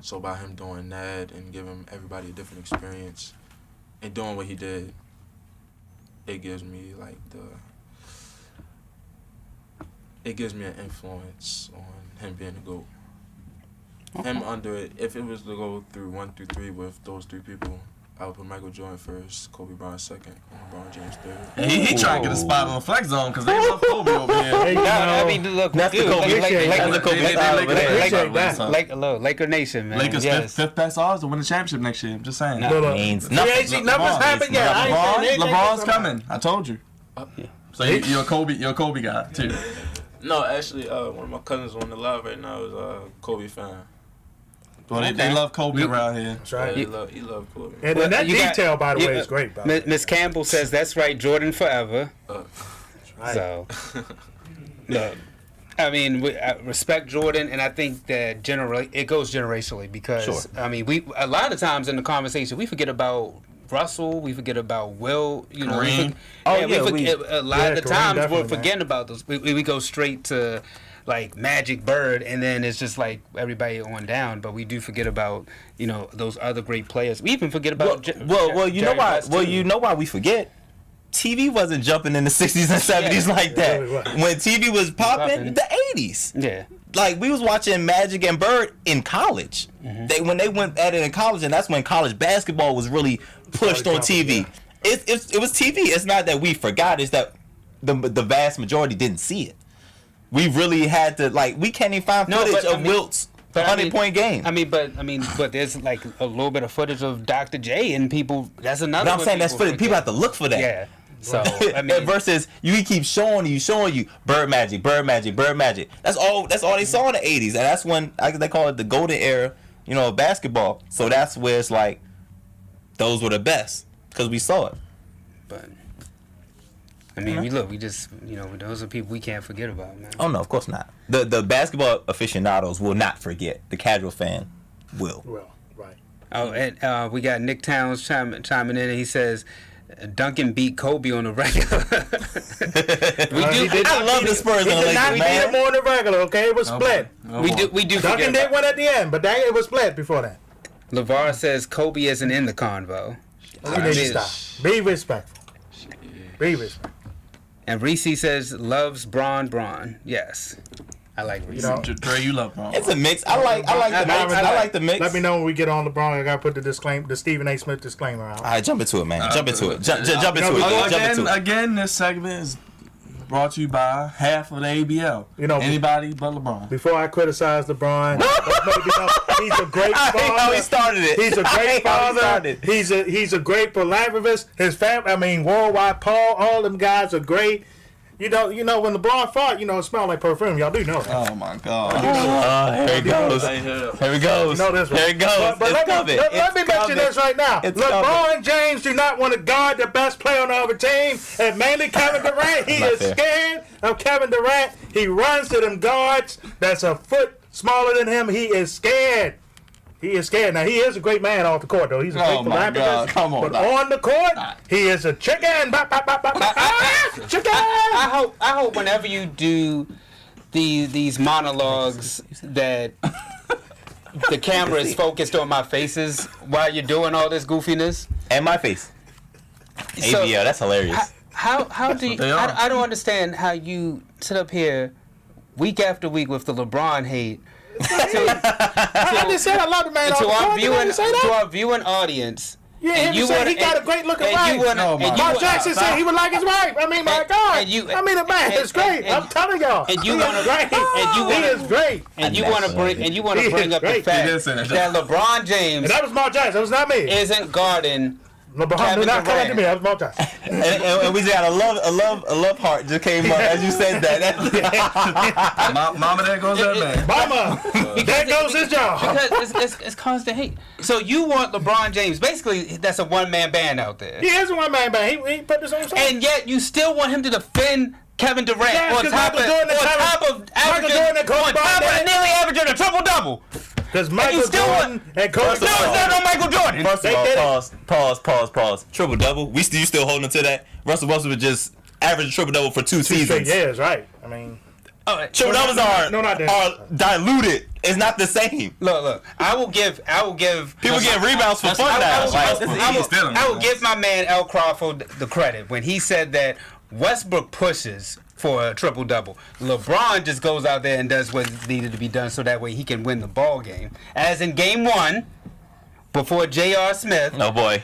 So by him doing that and giving everybody a different experience and doing what he did, it gives me like it gives me an influence on him being the GOAT. Him under it, if it was to go through 1 through 3 with those 3 people, I would put Michael Jordan first, Kobe Bryant second, and LeBron James third. He trying to get a spot on the Flex Zone because they love Kobe over here. Hey, you know, I mean, look, That's the Kobe. That's the Kobe. Laker Nation, man. Lakers Yes. fifth best odds to win the championship next year. I'm just saying. Look, Means free nothing. agent numbers haven't yet. I ain't saying anything. LeBron's coming. I told you. Yeah. So you're a Kobe guy too. No, actually, one of my cousins on the live right now is a Kobe fan. Well, they love Kobe around here. That's right. He love Kobe. And then that You got- detail, by the you- way, is great. By the way. Miss Campbell says that's right, Jordan forever. Right. So, look, I mean, I respect Jordan, and I think that it goes generationally because Sure. I mean, we a lot of times in the conversation we forget about Russell, we forget about Will, you know. Kareem. We forget, a lot of the Kareem times we're definitely, forgetting about those. We go straight to like Magic, Bird, and then it's just like everybody on down. But we do forget about those other great players. We even forget about Well, you know Jerry why? West, Well, too. you know why we forget. TV wasn't jumping in the 60s and 70s like that. really wasn't. When TV was popping, Popping. the 80s. Yeah. Like we was watching Magic and Bird in college. When they went at it in college, and that's when college basketball was really pushed on TV. It was TV. It's not that we forgot. It's that the vast majority didn't see it. We really had to we can't even find footage of Wilt's 100-point game. But there's like a little bit of footage of Dr. J and people. That's another. But I'm one saying that's footage. People have to look for that. Yeah. So I mean, versus he keeps showing you Bird Magic. That's all they saw in the 80s, and that's when they call it the golden era, of basketball. So that's where it's like those were the best because we saw it. but I mean, we just those are people we can't forget about, man. Oh no, of course not. The basketball aficionados will not forget. The casual fan will. Well, right. Oh, and we got Nick Towns chiming in, and he says Duncan beat Kobe on the regular. I love the Spurs He and the did not Lakers, beat him man. more than regular, okay? It was split. we do. Duncan forget did about- one at the end, but it was split before that. LeVar says Kobe isn't in the convo. You need to stop. Be respectful. Be respectful. And Reese says loves Braun. Yes. I like Reese. Dre, you love Braun. It's a mix. I like the mix. Let me know when we get on LeBron. I gotta put the Stephen A. Smith disclaimer out. All right, jump into it, man. Jump into it. Jump into it. Again, this segment is brought to you by half of the ABL. Anybody but LeBron. Before I criticize LeBron, he's a great father. I hate how he started it. He's a great father. He's a great philanthropist. His family, Worldwide Paul, all them guys are great. You know when LeBron fought, it smelled like perfume. Y'all do know that. Oh my God. Here it goes. Here it goes. You know this one. Here it goes. But let me mention this right now. LeBron James do not want to guard the best player on the other team, and mainly Kevin Durant. He is scared of Kevin Durant. He runs to them guards that's a foot smaller than him. He is scared. He is scared. Now, he is a great man off the court, though. He's a great philanthropist. Come on. But on the court, he is a chicken. Chicken. I hope whenever you do these monologues that the camera is focused on my faces while you're doing all this goofiness. And my face. ABL, that's hilarious. How do you... I don't understand how you sit up here week after week with the LeBron hate. I just said I love the man. To our viewing audience. Yeah, and he got a great looking wife. Mark Jackson said he would like his wife. I mean, my God. The man is great. I'm telling y'all. And you want he is great. And you want to bring up the fact that LeBron James. And that was Mark Jackson. That was not me. Isn't guarding. LeBron did not come to me. That was Mark Jackson. and we just got a love heart just came up as you said that. Mama, there goes that man. Mama, there goes his job. Because it's constant hate. So you want LeBron James? Basically, that's a one-man band out there. He is a one-man band. He put this on himself. And yet you still want him to defend Kevin Durant on top of nearly averaging a triple-double. Because Michael Jordan and Kobe. No, Michael Jordan. First of all, pause. Triple double. You still holding to that? Russell Wilson was just average triple double for 2 seasons. Years, right? I mean, triple doubles are diluted. It's not the same. Look. I will give. People get rebounds for fun now. I will give my man El Crawford the credit when he said that Westbrook pushes for a triple-double. LeBron just goes out there and does what needed to be done so that way he can win the ball game. As in Game 1, before J.R. Smith. Oh, boy.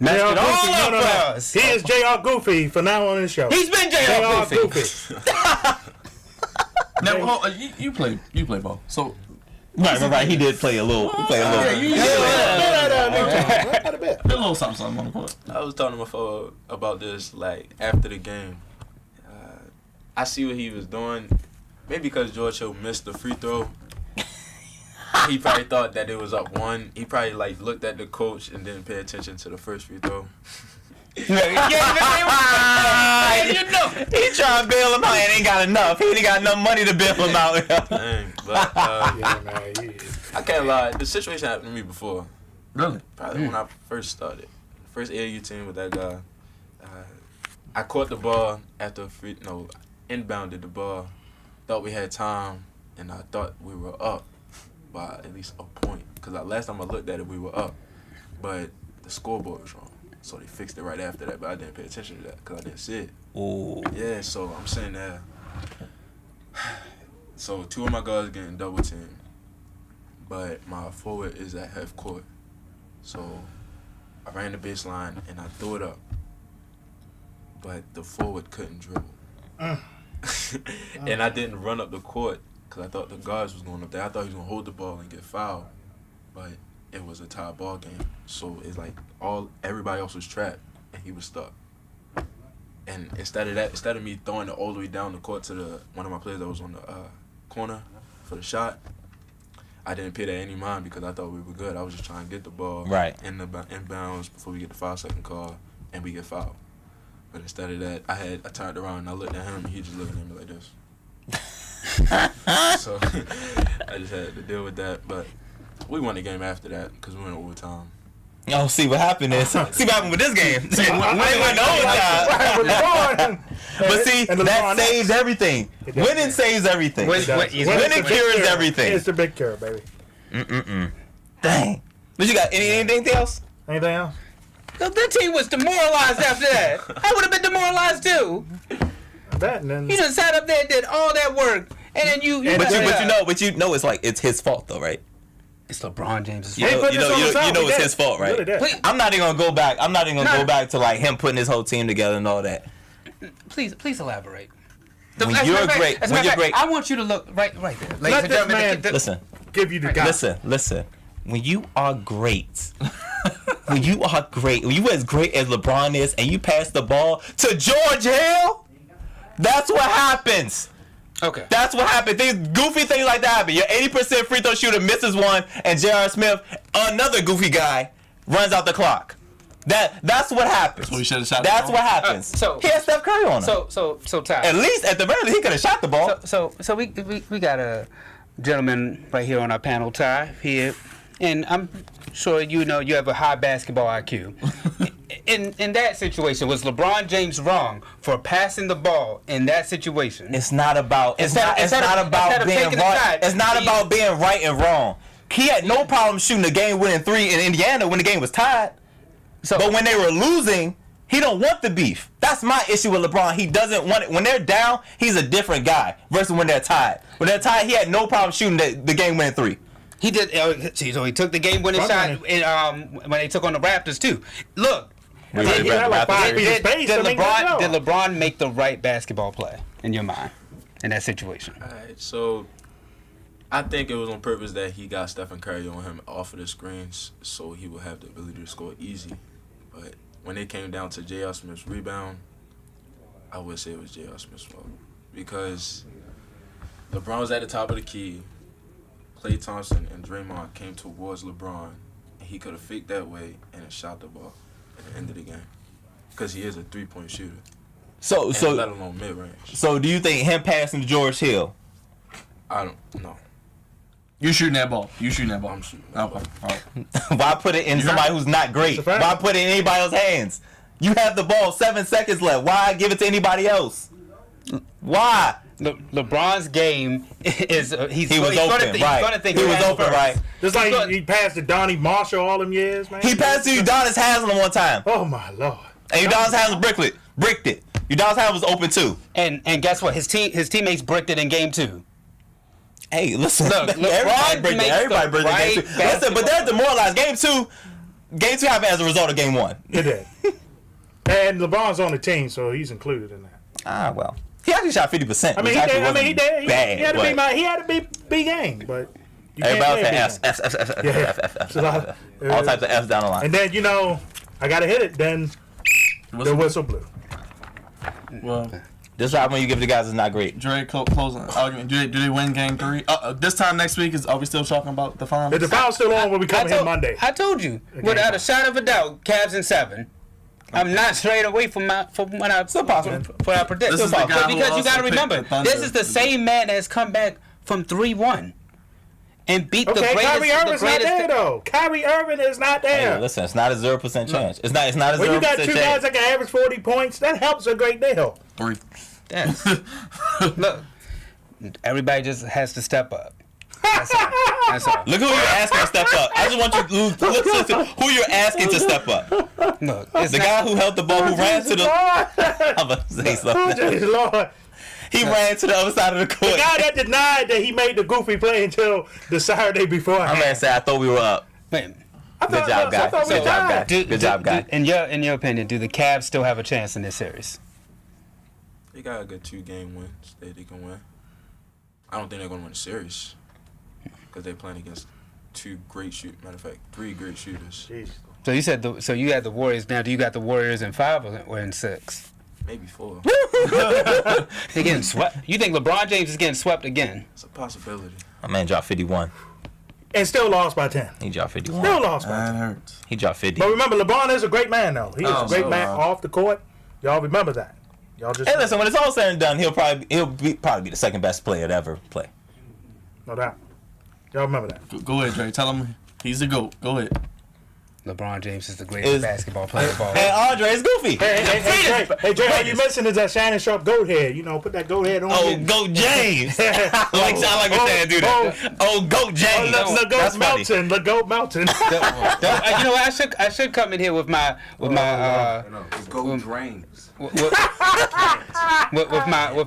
Messed it all up for us. He is J.R. Goofy for now on the show. He's been J.R. Goofy. Now, you play ball. So... Right. He did play a little. He played a little. A little something on the court. I was talking to my fellow about this, like, after the game. I see what he was doing. Maybe because George Hill missed the free throw. He probably thought that it was up 1. He probably, looked at the coach and didn't pay attention to the first free throw. He trying to bail him out and ain't got enough. He ain't got enough money to bail him out. Dang, but I can't lie. The situation happened to me before. Really? Probably when I first started. First AAU team with that guy. I caught the ball after inbounded the ball. Thought we had time, and I thought we were up by at least a point. Because last time I looked at it, we were up. But the scoreboard was wrong. So they fixed it right after that, but I didn't pay attention to that because I didn't see it. Ooh. Yeah, so I'm saying that. So 2 of my guards getting double teamed, but my forward is at half court. So I ran the baseline and I threw it up, but the forward couldn't dribble. And I didn't run up the court because I thought the guards was going up there. I thought he was going to hold the ball and get fouled, but it was a tie ball game. So it's like everybody else was trapped and he was stuck. And instead of me throwing it all the way down the court to one of my players that was on the corner for the shot, I didn't pay that any mind because I thought we were good. I was just trying to get the ball in bounds before we get the 5-second call and we get fouled. But instead of that, I turned around and I looked at him and he just looked at me like this. So I just had to deal with that. But we won the game after that because we went overtime. Oh, see what happened is. See what happened with this game. We went overtime. But see, that saves everything. Winning saves everything. Winning cures everything. It's the big cure, baby. Dang. But you got anything else? Anything else? The team was demoralized after that. I would have been demoralized too. That and then You done sat up there and did all that work, and then you. But you know it's like it's his fault though, right? It's LeBron James' You fault. know it's his fault, right? Really did. Please, I'm not even gonna go back. I'm not even gonna go back to like him putting his whole team together and all that. please elaborate. When As a you're matter of fact- great, as a when matter you're of fact, great. I want you to look right there. Ladies Let and this gentlemen, man Listen. give you the guy. Listen. When you are great, when you as great as LeBron is, and you pass the ball to George Hill, that's what happens. Okay. That's what happens. Goofy things like that happen. Your 80% free throw shooter misses one, and J.R. Smith, another goofy guy, runs out the clock. That's what happens. So he should have shot. That's what happens. so- he had Steph Curry on him. So Ty. At least, at the very least, he could have shot the ball. So we got a gentleman right here on our panel, Ty, here, and I'm sure you know you have a high basketball IQ. In that situation, was LeBron James wrong for passing the ball in that situation? It's not about. It's not instead of about being taking the right. side, It's not about being right and wrong. He had no problem shooting the game-winning three in Indiana when the game was tied. But when they were losing, he don't want the beef. That's my issue with LeBron. He doesn't want it. When they're down, he's a different guy versus when they're tied. When they're tied, he had no problem shooting the game-winning three. He did. So he took the game-winning shot when they took on the Raptors too. Look, He had like 5 feet of space. did I mean, good job. LeBron make the right basketball play in your mind in that situation? Alright, so I think it was on purpose that he got Stephen Curry on him off of the screens so he would have the ability to score easy. But when it came down to J.R. Smith's rebound, I would say it was J.R. Smith's fault. Because LeBron was at the top of the key. Klay Thompson and Draymond came towards LeBron. And he could have faked that way and then shot the ball at the end of the game. Because he is a three-point shooter. So let alone mid-range. So do you think him passing to George Hill? I don't know. You shooting that ball. You shooting that ball. I'm shooting that Okay. All right. Why put it in somebody who's not great? It's a fact. Why put it in anybody else's hands? You have the ball, 7 seconds left. Why give it to anybody else? Why? LeBron's game is He was open, right? He was open, right? Just like he passed to Donnie Marshall all them years, man. He passed to Udonis Haslem one time, Oh my lord. and Udonis Haslem bricked it. Udonis Haslem was open too. and guess what? His teammates bricked it in game 2. Hey, listen, Look, everybody LeBron bricked it. makes Everybody the bricked it. right Game 2. Listen, but they're demoralized. Game two happened as a result of game 1. It did. And LeBron's on the team, so he's included in that. Ah, well, he actually shot 50%. I mean, he did. I mean, he did. Bad, He had to but be my. He had to be big game, but you everybody else can't had play F's, big F's, F's, F's, Yeah. F's, F's, F's, So, F's, all types of F's down the line. And then I gotta hit it. Then the whistle blew. Well, This round when you give the guys is not great. Dre, closing argument. Do they win game 3? This time next week, are we still talking about the finals? If the foul's still on, when we come here Monday. I told you, without a shot of a doubt, Cavs in 7. I'm not straying away from what I Still possible. what I predict. This is the guy who Because you also got to picked remember, the Thunder. this is the same man that has come back from 3-1 and beat the Okay, greatest. Kyrie Irving's the not greatest there though. Kyrie Irving is not there. Hey, listen, it's not a 0% chance. It's not a 0% When you got 2 guys chance. that can average 40 points, that helps a great deal. 3. Yes. Look, everybody just has to step up. That's all. That's all. Look who you're asking to step up. I just want you to listen who you're asking to step up. Look, it's The not- guy who held the ball, who ran to the. I'm about to say Oh, something. Jesus Lord. He ran to the other side of the court. The guy that denied that he made the goofy play until the Saturday before. I'm gonna say I thought we were up. Man, Good job, guy. Good job, guy. Good job, guy. In your opinion, do the Cavs still have a chance in this series? They got a good 2-game wins that they can win. I don't think they're going to win the series because they're playing against 2 great shooters. Matter of fact, 3 great shooters. Jeez. So you said so you had the Warriors. Now, do you got the Warriors in 5 or in 6? Maybe 4. They're getting swept. You think LeBron James is getting swept again? It's a possibility. My man dropped 51. And still lost by 10. He dropped 51. Still lost by 10. That hurts. He dropped 50. But remember, LeBron is a great man, though. He is a great man off the court. Y'all remember that. Y'all just Hey, listen, when it's all said and done, he'll probably be the second best player to ever play. No doubt. Y'all remember that. Go ahead, Dre. Tell him he's the GOAT. Go ahead. LeBron James is the greatest basketball player of all Hey, time. Andre, it's Goofy. Hey, Jay, all you missing is that Shannon Sharp goat head. You know, put that goat head on. Oh, you. Goat James. I like when Shannon do that. Oh, Goat James. The That's goat funny. melting. The goat melting. You know what? I should come in here with my It's gold drains. with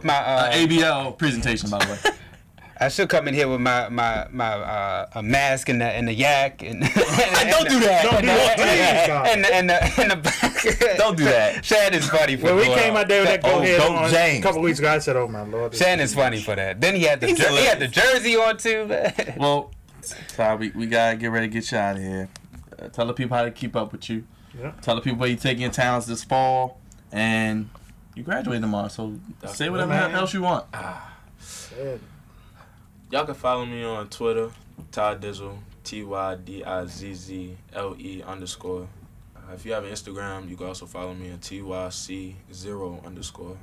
my ABL presentation, by the way. I should come in here with my a mask and the yak and Don't do that. Don't do that, please, God. and the back. Don't do that. Shannon's funny for When we doing came all- out there with that goat Oh, head Goat on James. a couple weeks ago, I said, "Oh my Lord." Shannon's funny for that. Then he had the He's he had the jersey on too. Man. Well, so we gotta get ready to get you out of here. Tell the people how to keep up with you. Yeah. Tell the people where you taking your talents this fall, and you graduate tomorrow. So say whatever man. else you want. Y'all can follow me on Twitter, Ty Dizzle, TYDIZZLE_. If you have an Instagram, you can also follow me on TYC0_.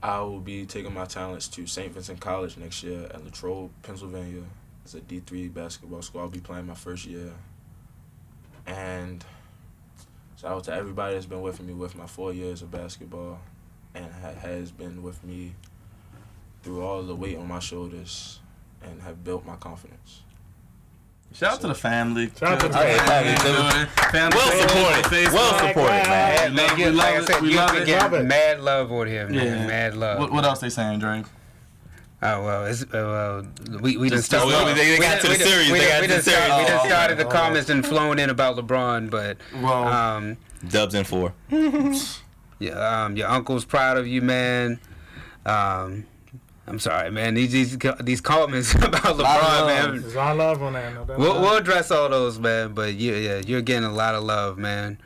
I will be taking my talents to St. Vincent College next year at Latrobe, Pennsylvania. It's a D3 basketball school. I'll be playing my first year. And shout out to everybody that's been with me with my 4 years of basketball and has been with me through all the weight on my shoulders and have built my confidence. Shout out to the family. Shout out to the family. Well supported. Well supported, man. Man, we love it. We love it. Love it. Mad love on him, man. Yeah. Mad love. What else they saying, Drake? Oh well, it's we done Just- started. Oh, they got to the series. They got to the series. We just Oh, started the comments and flown in about LeBron, but Well, Dubs in 4. yeah, your uncle's proud of you, man. I'm sorry, man. These comments about LeBron, man. There's a lot of love on that. No doubt. We'll address all those, man. But you're getting a lot of love, man.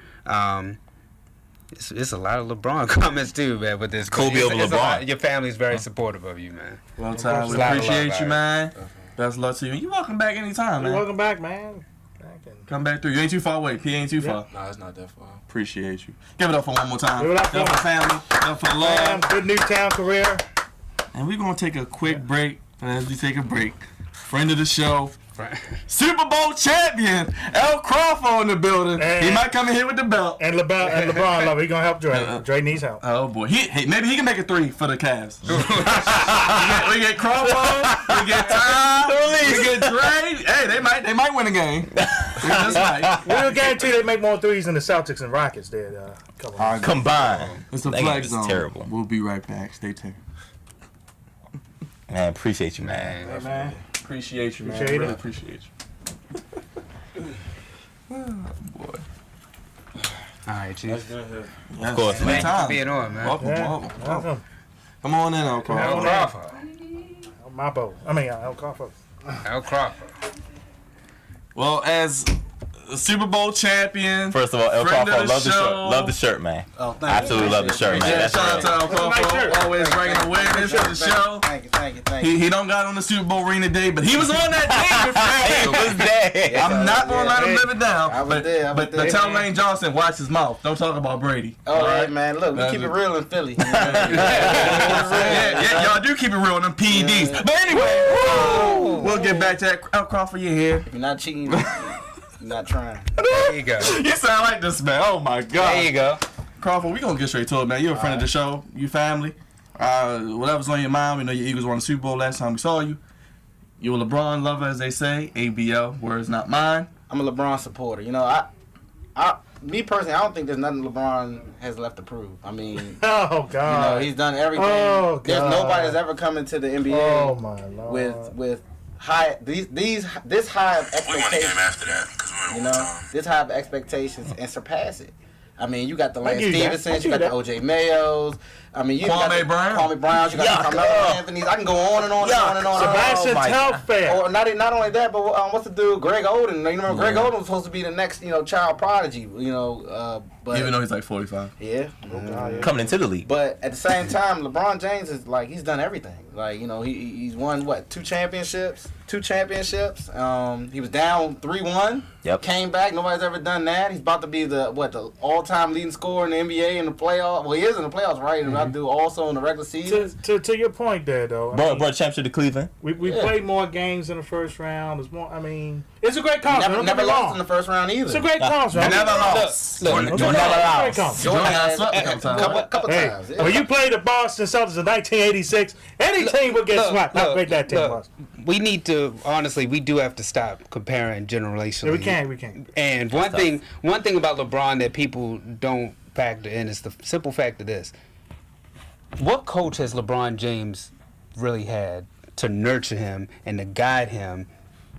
It's a lot of LeBron comments too, man. With this Kobe over it's a LeBron. lot- your family's very supportive of you, man. well, Ty, we There's a lot of appreciate love, you, man. man. Best of luck to you. You welcome back anytime, man. Welcome back, man. Come back through. You ain't too far away. P ain't too far. Nah, it's not that far. Appreciate you. Give it up for one more time. Give it up Give it up for family. Give it up for the Bam, love. good Newtown career. And we're going to take a quick break. And as we take a break, friend of the show, Right. Super Bowl champion, El Crawford in the building. And- He might come in here with the belt. And LeBron love. He gonna help Dre. Dre needs help. Oh boy, maybe he can make a 3 for the Cavs. we get Crawford, we get Tom, we get Dre. Hey, they might win a game. They just might. We'll guarantee they make more threes than the Celtics and Rockets did. Couple of Combined. It's a That flex game is zone. terrible. We'll be right back. Stay tuned. Man, appreciate you, man. Hey, man. Appreciate you, man. Appreciate Really it. appreciate you. Boy. All right, Chief. That's good here. Yes, course, man. anytime. Being on, man. Welcome, Yeah. welcome. Welcome. Come on in, El Crawford. El Crawford. My boat. I mean, El Crawford. El Crawford. Well, as a Super Bowl champion. First of all, El Friend of Crawford, the love the shirt. show. Love the shirt, man. Oh, thank Absolutely love the shirt, man. Yeah, That's shout out to real. El That's a nice Crawford, shirt. always bringing awareness to the show. Thank you. He don't got on the Super Bowl ring today, but he was on that team. Hey, what's that? I'm not gonna let him live it down. I was there, I was But there. tell Lane Johnson, watch his mouth. Don't talk about Brady. All right, man. Look, we That's keep it it. real in Philly. Yeah, y'all do keep it real on them PEDs. But anyway, we'll get back to that. El Crawford, you here? If you're not cheating, you're not trying. There you go. You sound like this, man. Oh my God. There you go. Crawford, we gonna get straight to it, man. You're a friend of the show. You family. Whatever's on your mind. We know your Eagles won the Super Bowl last time we saw you. You're a LeBron lover, as they say. ABL, words not mine. I'm a LeBron supporter. You know, me personally, I don't think there's nothing LeBron has left to prove. I mean, Oh you God. know, he's done everything. Oh, There's God. nobody that's ever come into the NBA Oh my Lord. with high this high of expectations. after that because we're You know, this high of expectations and surpass it. I mean, you got the Lance give you that. Stevensons, I you got give the you O.J. Mayos. I mean, you got Kwame the Brown. Kwame Browns, you got Yuck. the Carmelo Anthony's. I can go on and on and on and on. Sebastian my Telfair. Or not only that, but what's the dude? Greg Oden. You know, Greg Oden was supposed to be the next, child prodigy. But Even though he's like 45. yeah. Coming into the league. But at the same time, LeBron James is like he's done everything. Like he's won what 2 championships. He was down 3-1. Yep. Came back. Nobody's ever done that. He's about to be the all-time leading scorer in the NBA in the playoffs. Well, he is in the playoffs, right? And about to do also in the regular season. To your point there, though. I Brought mean, championship to Cleveland. we played more games in the first round. There's more. I mean, It's a great concert. Don't get Never me lost wrong. in the first round either. It's a great concert. Never lost. Look, Jordan Jordan never never lost. lost. Jordan got had swept a couple times. couple Hey, times. when you played the Boston Celtics in 1986, any team would get swept. How great that team was. We need to honestly. We do have to stop comparing generationally. Yeah, we can't. And one thing about LeBron that people don't factor in is the simple fact of this: what coach has LeBron James really had to nurture him and to guide him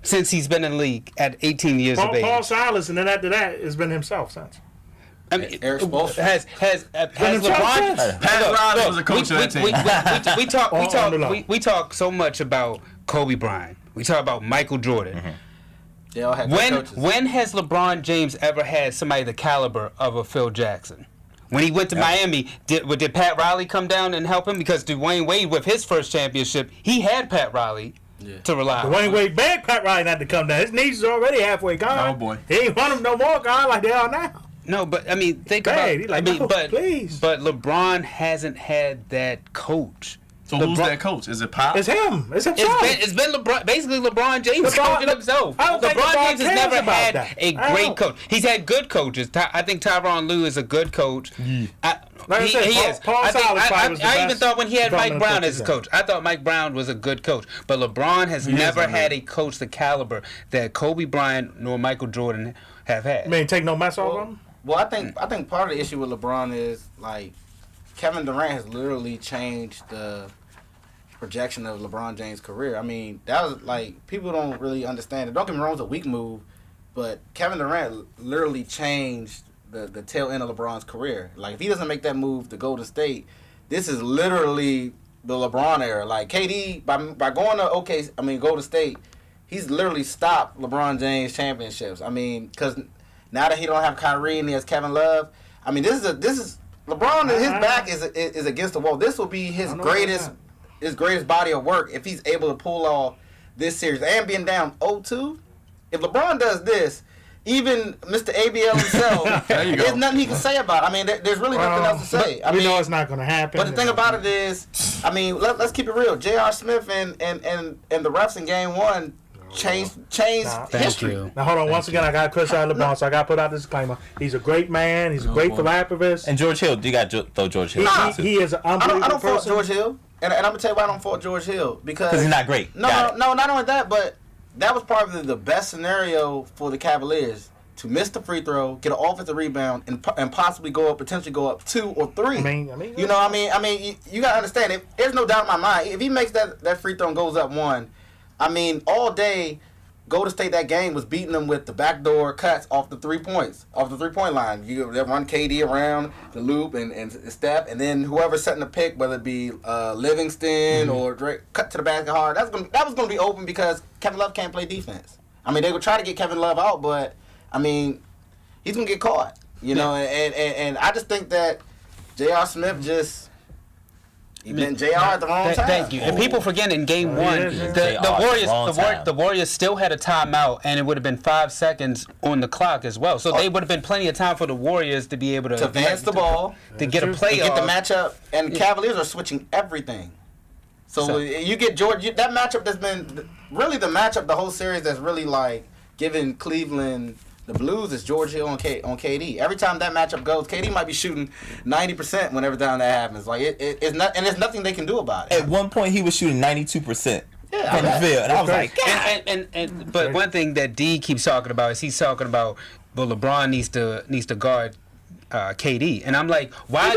since he's been in the league at 18 years of age? Paul Silas, and then after that, it's been himself since. I mean, Eric Spoelstra. has LeBron? Pat Riley was a coach of that team. We talk so much about Kobe Bryant. We talk about Michael Jordan. They all had good coaches. When has LeBron James ever had somebody the caliber of a Phil Jackson? When he went to Miami, did Pat Riley come down and help him? Because Dwayne Wade, with his first championship, he had Pat Riley to rely on. Dwayne Wade begged Pat Riley not to come down. His knees is already halfway gone. Oh, boy. He ain't want him no more gone like they are now. No, but I mean, think Hey, about. he like, I mean, no, but please. but LeBron hasn't had that coach. So who's that coach? Is it Pop? It's him. It's himself. It's been LeBron, basically LeBron James LeBron- coaching himself. I don't think LeBron LeBron James has cares never about had that. a I great don't. coach. He's had good coaches. I think Tyronn Lue is a good coach. Like I said, He Paul- is. Paul I, think, Silas probably was the I even best thought when he had Mike developmental Brown coach as his he's coach, I thought Mike Brown was a good coach. But LeBron has never had a coach the caliber that Kobe Bryant nor Michael Jordan have had. I mean, take no mess off him. Well, I think part of the issue with LeBron is like Kevin Durant has literally changed the projection of LeBron James' career. I mean, that was like people don't really understand it. Don't get me wrong, it was a weak move, but Kevin Durant literally changed the tail end of LeBron's career. Like if he doesn't make that move to Golden State, this is literally the LeBron era. Like KD by going to Golden State, he's literally stopped LeBron James championships. I mean, because now that he don't have Kyrie and he has Kevin Love, I mean, this is LeBron. His back is against the wall. This will be his greatest body of work if he's able to pull off this series and being down 0-2. If LeBron does this, even Mr. ABL himself, there's nothing he can say about it. I mean, there's really nothing else to say. I mean, know it's not going to happen. But the thing about it is, I mean, let's keep it real. J.R. Smith and the refs in Game 1 changed history. you. Now, hold on. Once again, I got to criticize LeBron, so I got to put out this disclaimer. He's a great man. He's a great philanthropist. And George Hill, you got to throw George Hill. He is an unbelievable I don't fault person. George Hill. And I'm going to tell you why I don't fault George Hill. Because he's not great. No, not only that, but that was probably the best scenario for the Cavaliers. To miss the free throw, get an offensive rebound, and possibly potentially go up 2 or 3. I mean, you gotta understand. There's no doubt in my mind. If he makes that free throw and goes up 1, I mean, all day, Golden State that game was beating them with the backdoor cuts off the 3 points, off the 3-point line. They run KD around the loop and step, and then whoever's setting the pick, whether it be Livingston or Drake, cut to the basket hard. That was gonna be open because Kevin Love can't play defense. I mean, they would try to get Kevin Love out, but I mean, he's gonna get caught, know. And I just think that J.R. Smith he meant J.R. at the wrong time. Thank you. And people forget in Game 1, the Warriors still had a timeout, and it would have been 5 seconds on the clock as well. So they would have been plenty of time for the Warriors to be able to advance the ball, to get a play, get the matchup. And Cavaliers are switching everything. So you get George. That matchup that's been really the matchup the whole series that's really like giving Cleveland the blues is George Hill on KD. Every time that matchup goes, KD might be shooting 90% whenever time that happens. Like it's not, and there's nothing they can do about it. At one point, he was shooting 92% from the field, and I was like, God. But one thing that D keeps talking about is he's talking about, well, LeBron needs to guard KD, and I'm like, why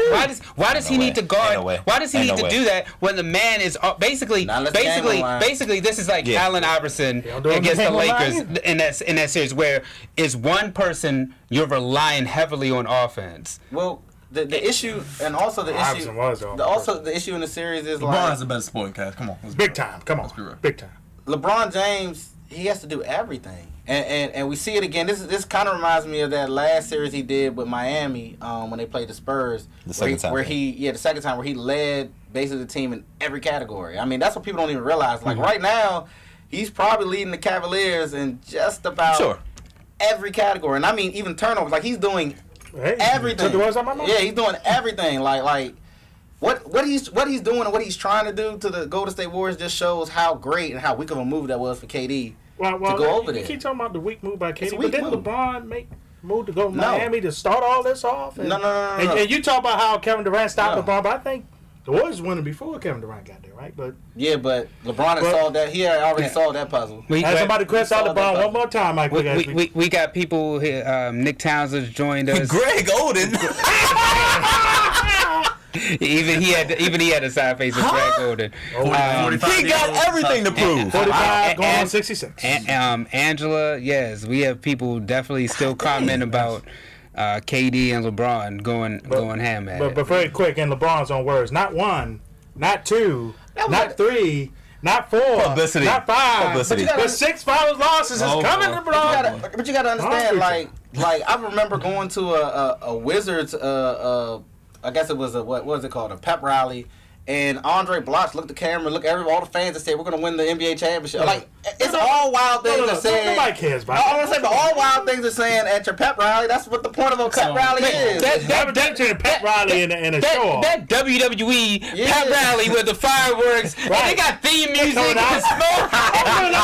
does he need to guard? Why does he need to do that when the man is basically this is like Allen Iverson against the Lakers in that series where it's one person you're relying heavily on offense. Well, the issue and also the issue in the series is LeBron's the best sporting cast. Come on, big time. Come on, big time. LeBron James, he has to do everything. And we see it again. This kind of reminds me of that last series he did with Miami when they played the Spurs. The second time where he led basically the team in every category. I mean, that's what people don't even realize. Like right now, he's probably leading the Cavaliers in just about every category. And I mean, even turnovers. Like he's doing everything. Yeah, he's doing everything. Like what he's doing and what he's trying to do to the Golden State Warriors just shows how great and how weak of a move that was for KD. Well, to go over there. You keep talking about the weak move by It's KD, a but weak didn't move. LeBron make move to go to No. Miami to start all this off? And, No. And you talk about how Kevin Durant stopped No. LeBron, but I think the Warriors winning before Kevin Durant got there, right? But Yeah, but LeBron had solved that. He had already solved that puzzle. as somebody question out saw that LeBron puzzle. one more time, Mike. We got people here. Nick Townsend's joined us. Greg Oden. Even he had a side face of Greg Oden. He got everything to prove. 45 going on and- 66. Angela, yes, we have people definitely still commenting about KD and LeBron going ham at it. But very quick, in LeBron's own words, not one, not two, not three, not four, Publicity. not five, Publicity. but 6 finals losses is coming to LeBron. But you gotta understand, like I remember going to a Wizards, I guess it was what was it called, a pep rally, and Andre Bloch looked at the camera, looked at all the fans and said, "We're gonna win the NBA championship." Like it's all wild things to say. Nobody cares about I want to say, but all wild things are saying at your pep rally. That's what the point of a pep rally is. That pep rally in a show off. That WWE Yeah. pep rally with the fireworks, and they got theme music coming out. and smoke, fireworks,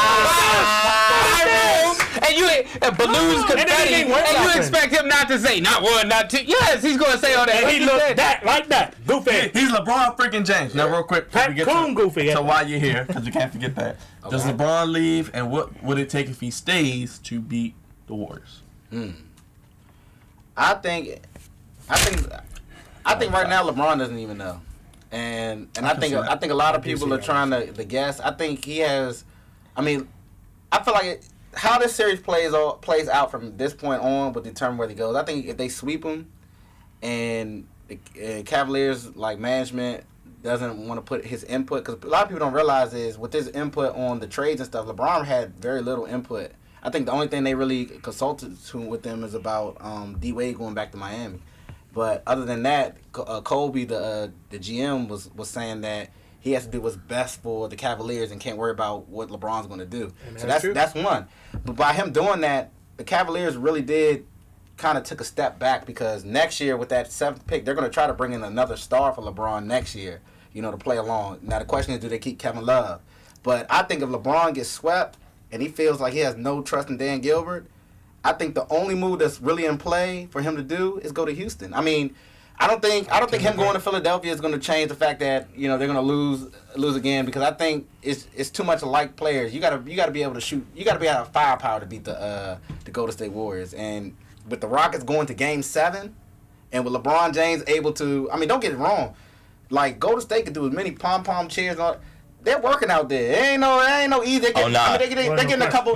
and balloons, confetti, anything and worth you nothing. expect him not to say not one, not two. Yes, he's gonna say all that. And What he you looked said. that like that. Goofy. He's LeBron freaking James. Now, real quick, before we get Coon Goofy. so while you're here, because we can't forget that. Does LeBron leave, and what would it take if he stays to beat the Warriors? I think right now LeBron doesn't even know, and I think a lot of people are trying to guess. I think he has. I mean, I feel like how this series plays out from this point on will determine where he goes. I think if they sweep him, and the Cavaliers like management doesn't want to put his input, because a lot of people don't realize is with his input on the trades and stuff, LeBron had very little input. I think the only thing they really consulted with them is about D Wade going back to Miami. But other than that, Kobe, the GM, was saying that he has to do what's best for the Cavaliers and can't worry about what LeBron's going to do. And So that's true. that's one. But by him doing that, the Cavaliers really did kind of took a step back, because next year with that 7th pick, they're going to try to bring in another star for LeBron next year, to play along. Now the question is, do they keep Kevin Love? But I think if LeBron gets swept and he feels like he has no trust in Dan Gilbert, I think the only move that's really in play for him to do is go to Houston. I mean, I don't think him going to Philadelphia is going to change the fact that they're going to lose again, because I think it's too much alike players. You got to be able to shoot. You got to have firepower to beat the Golden State Warriors. And with the Rockets going to Game 7, and with LeBron James able to, I mean, don't get it wrong, like Golden State can do as many pom cheers and all. They're working out there. It ain't no easy. They're getting a couple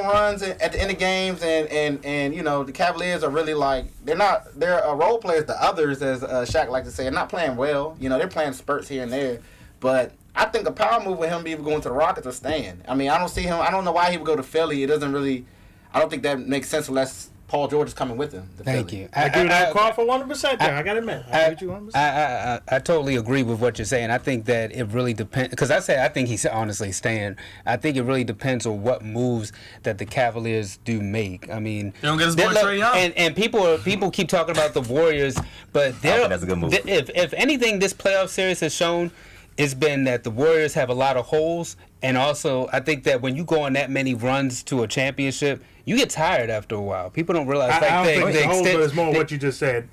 of runs at the end of games, and the Cavaliers are really like they're role players to others, as Shaq likes to say. They're not playing well. They're playing spurts here and there, but I think a power move with him be going to the Rockets or staying. I mean, I don't see him. I don't know why he would go to Philly. It doesn't really. I don't think that makes sense unless Paul George is coming with him. Thank you. I agree with that Crawford 100% there. I got to admit. I agree with you 100%. I totally agree with what you're saying. I think that it really depends, because I think he's honestly staying. I think it really depends on what moves that the Cavaliers do make. I mean, They don't get his boy Trae Young. and people keep talking about the Warriors, but think that's a good move. If anything, this playoff series has shown, it's been that the Warriors have a lot of holes, and also I think that when you go on that many runs to a championship, you get tired after a while. People don't realize. I don't think the whole, but it's more the- what you just said.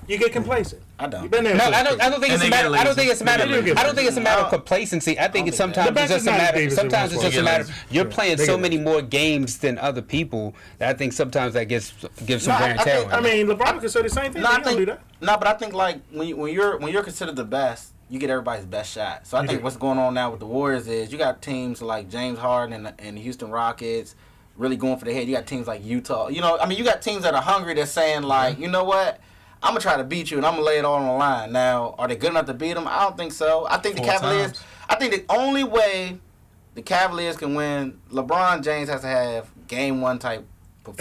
You get complacent. I don't. You've been there. No, for I a don't. I don't think And it's a they matter. get I don't think it's a matter. lazy. I don't think it's a matter of complacency. I think it's sometimes The it's just a best is matter. Davis Sometimes and it's just a Westbrook. matter. They get You're lazy. playing They so get many lazy. more games than other people that I think sometimes that gives some wear and tear. I mean, LeBron could say the same thing. No, He I don't do think that. no, but I think like when you're considered the best, you get everybody's best shot. So I think do. what's going on now with the Warriors is you got teams like James Harden and the Houston Rockets really going for the head. You got teams like Utah. You got teams that are hungry. They're saying like, you know what? I'm gonna try to beat you, and I'm gonna lay it all on the line. Now, are they good enough to beat them? I don't think so. I think the 4 Cavaliers. times. I think the only way the Cavaliers can win, LeBron James has to have game 1 type performance.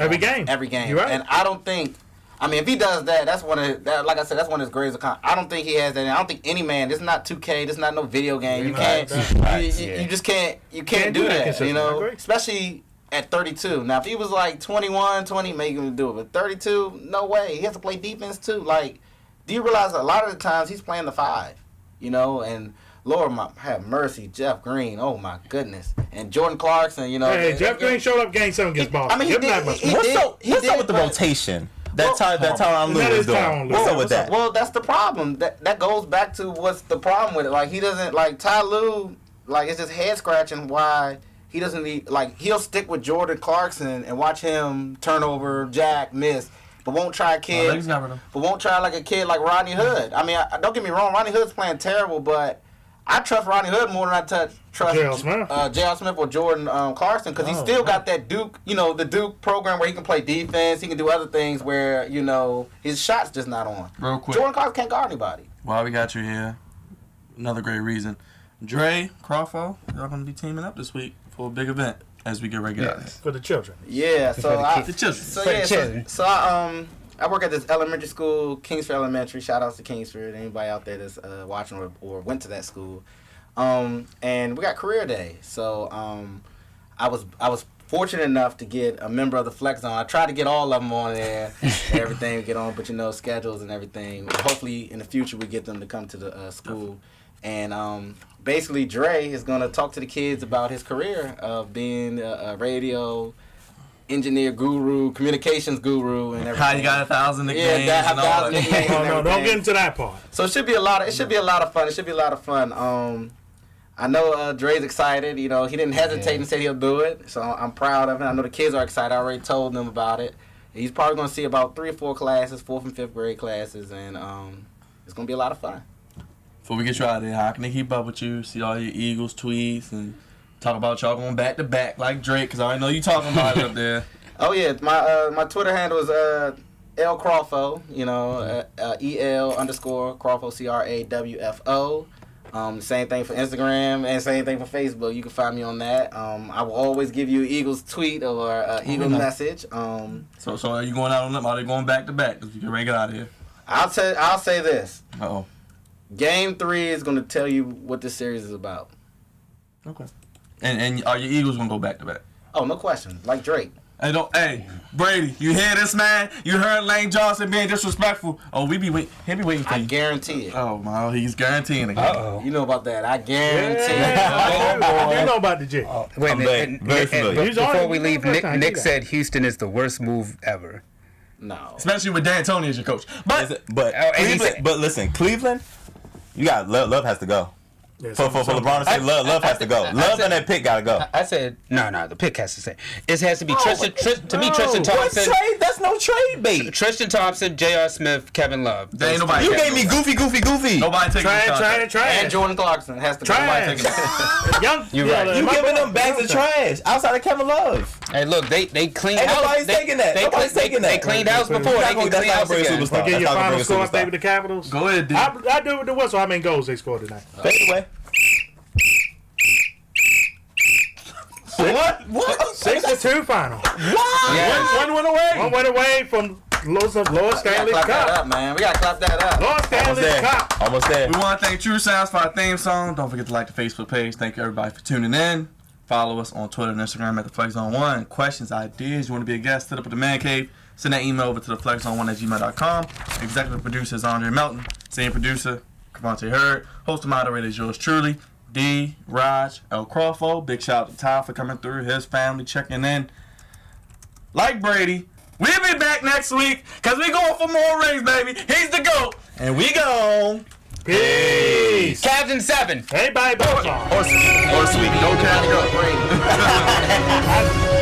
Every game. You're right. And I don't think. I mean, if he does that, that's one of like I said, that's one of his greatest accomplishments. I don't think he has that. I don't think any man. This is not 2K. This is not no video game. You can't. You just can't. You can't do that. consistently. I agree. Especially at 32. Now, if he was like 21, 20, maybe he would do it. But 32, no way. He has to play defense too. Like, do you realize a lot of the times he's playing the 5? And Lord, have mercy, Jeff Green. Oh my goodness, and Jordan Clarkson. You know, Hey, Jeff Green showed up Game 7 against Boston. I mean, he Give him did- that much. he What's did- up with the but- rotation? Well, That Tyronn Lue that is is doing. Tyronn Lue. What's up with that? Well, that's the problem. That goes back to what's the problem with it. Like, he doesn't, like, Ty Lue, like, it's just head scratching why he doesn't need, like, he'll stick with Jordan Clarkson and watch him turn over, jack, miss, but won't try a kid, but won't try like a kid like Rodney Hood. I mean, don't get me wrong, Rodney Hood's playing terrible, but I trust Rodney Hood more than I trust J.L. Smith or Jordan Clarkson, because he still got that Duke, you know, the Duke program where he can play defense, he can do other things where, you know, his shot's just not on. Real quick. Jordan Clarkson can't guard anybody. While we got you here, another great reason. Dre, Crawfo, y'all gonna be teaming up this week for a big event as we get ready to get out of here. For the children. Yeah, so I, The children. so For the yeah, children. so I work at this elementary school, Kingsford Elementary. Shout outs to Kingsford. Anybody out there that's watching or went to that school. And we got career day. So I was fortunate enough to get a member of the Flex Zone. I tried to get all of them on there, and everything, get on, but you know, schedules and everything. Hopefully in the future we get them to come to the school. And basically Dre is gonna talk to the kids about his career of being a radio engineer guru, communications guru, and everything. How you got 1,000 Yeah, games that and all 1,000 that. nicknames and Oh, no, don't everything. get into that part. So it should be a lot of fun. I know Dre's excited. You know, he didn't hesitate and said he'll do it. So I'm proud of him. I know the kids are excited. I already told them about it. He's probably going to see about 3 or 4 classes, 4th and 5th grade classes, and it's going to be a lot of fun. Before we get you out of there, how can they keep up with you? See all your Eagles tweets and talk about y'all going back to back like Drake, because I already know you talking about it up there. Oh yeah, my Twitter handle is L Crawfo. You know, EL_ Crawfo CRAWFO. Same thing for Instagram and same thing for Facebook. You can find me on that. I will always give you an Eagles tweet or Eagles message. So are you going out on them? Are they going back to back? Because we can rank it out of here. I'll say this. Uh-oh. Game 3 is going to tell you what this series is about. Okay. And are your Eagles going to go back to back? Oh, no question. Like Drake. Hey, Brady, you hear this, man? You heard Lane Johnson being disrespectful. Oh, he'll be waiting for I you. guarantee it. Oh, my, he's guaranteeing it. Uh-oh. You know about that. I guarantee Yeah, it. you know about the G. Wait a minute. very familiar. He's Before already- we leave, first time he Nick did that. said Houston is the worst move ever. No. Especially with D'Antoni as your coach. But But listen, Cleveland, you got Love has to go. Yeah, For LeBron to say Love has to go. Love and that pick gotta go. I said no. The pick has to say it has to be Tristan. Tristan What Thompson. trade? That's no trade bait. Tristan Thompson, J.R. Smith, Kevin Love. There ain't nobody. You gave me goofy. Nobody taking this contract. And Jordan Clarkson has to go. Trash. Young, You're right. You giving them bags of trash outside of Kevin Love. Hey, look, they cleaned Ain't house. nobody's taking that. Nobody's taking They that. cleaned house before. They can clean house again. superstar. Get That's your not gonna final bring a score, superstar. baby, the Capitals. Go ahead, D. I do with the whistle. How many goals they scored tonight? Fade away. What? 6-2 final. Yes. One went away. One went away from Lord We gotta Stanley clap that Cup. up, man. We gotta clap that up. Lord Almost Stanley there. Cup. Almost there. We want to thank True Sounds for our theme song. Don't forget to like the Facebook page. Thank you everybody for tuning in. Follow us on Twitter and Instagram at the Flex Zone 1. Questions, ideas, you want to be a guest, sit up at the man cave, send that email over to theflexzone1@gmail.com. Executive producer is Andre Melton. Senior producer, Cavante Hurd. Host and moderator is yours truly, D. Raj, L. Crawford. Big shout out to Ty for coming through, his family checking in. Like Brady, we'll be back next week because we going for more rings, baby. He's the GOAT. And we gone. Peace. Cavs in 7. Everybody, both songs. Or sweet. No time to go. Brady.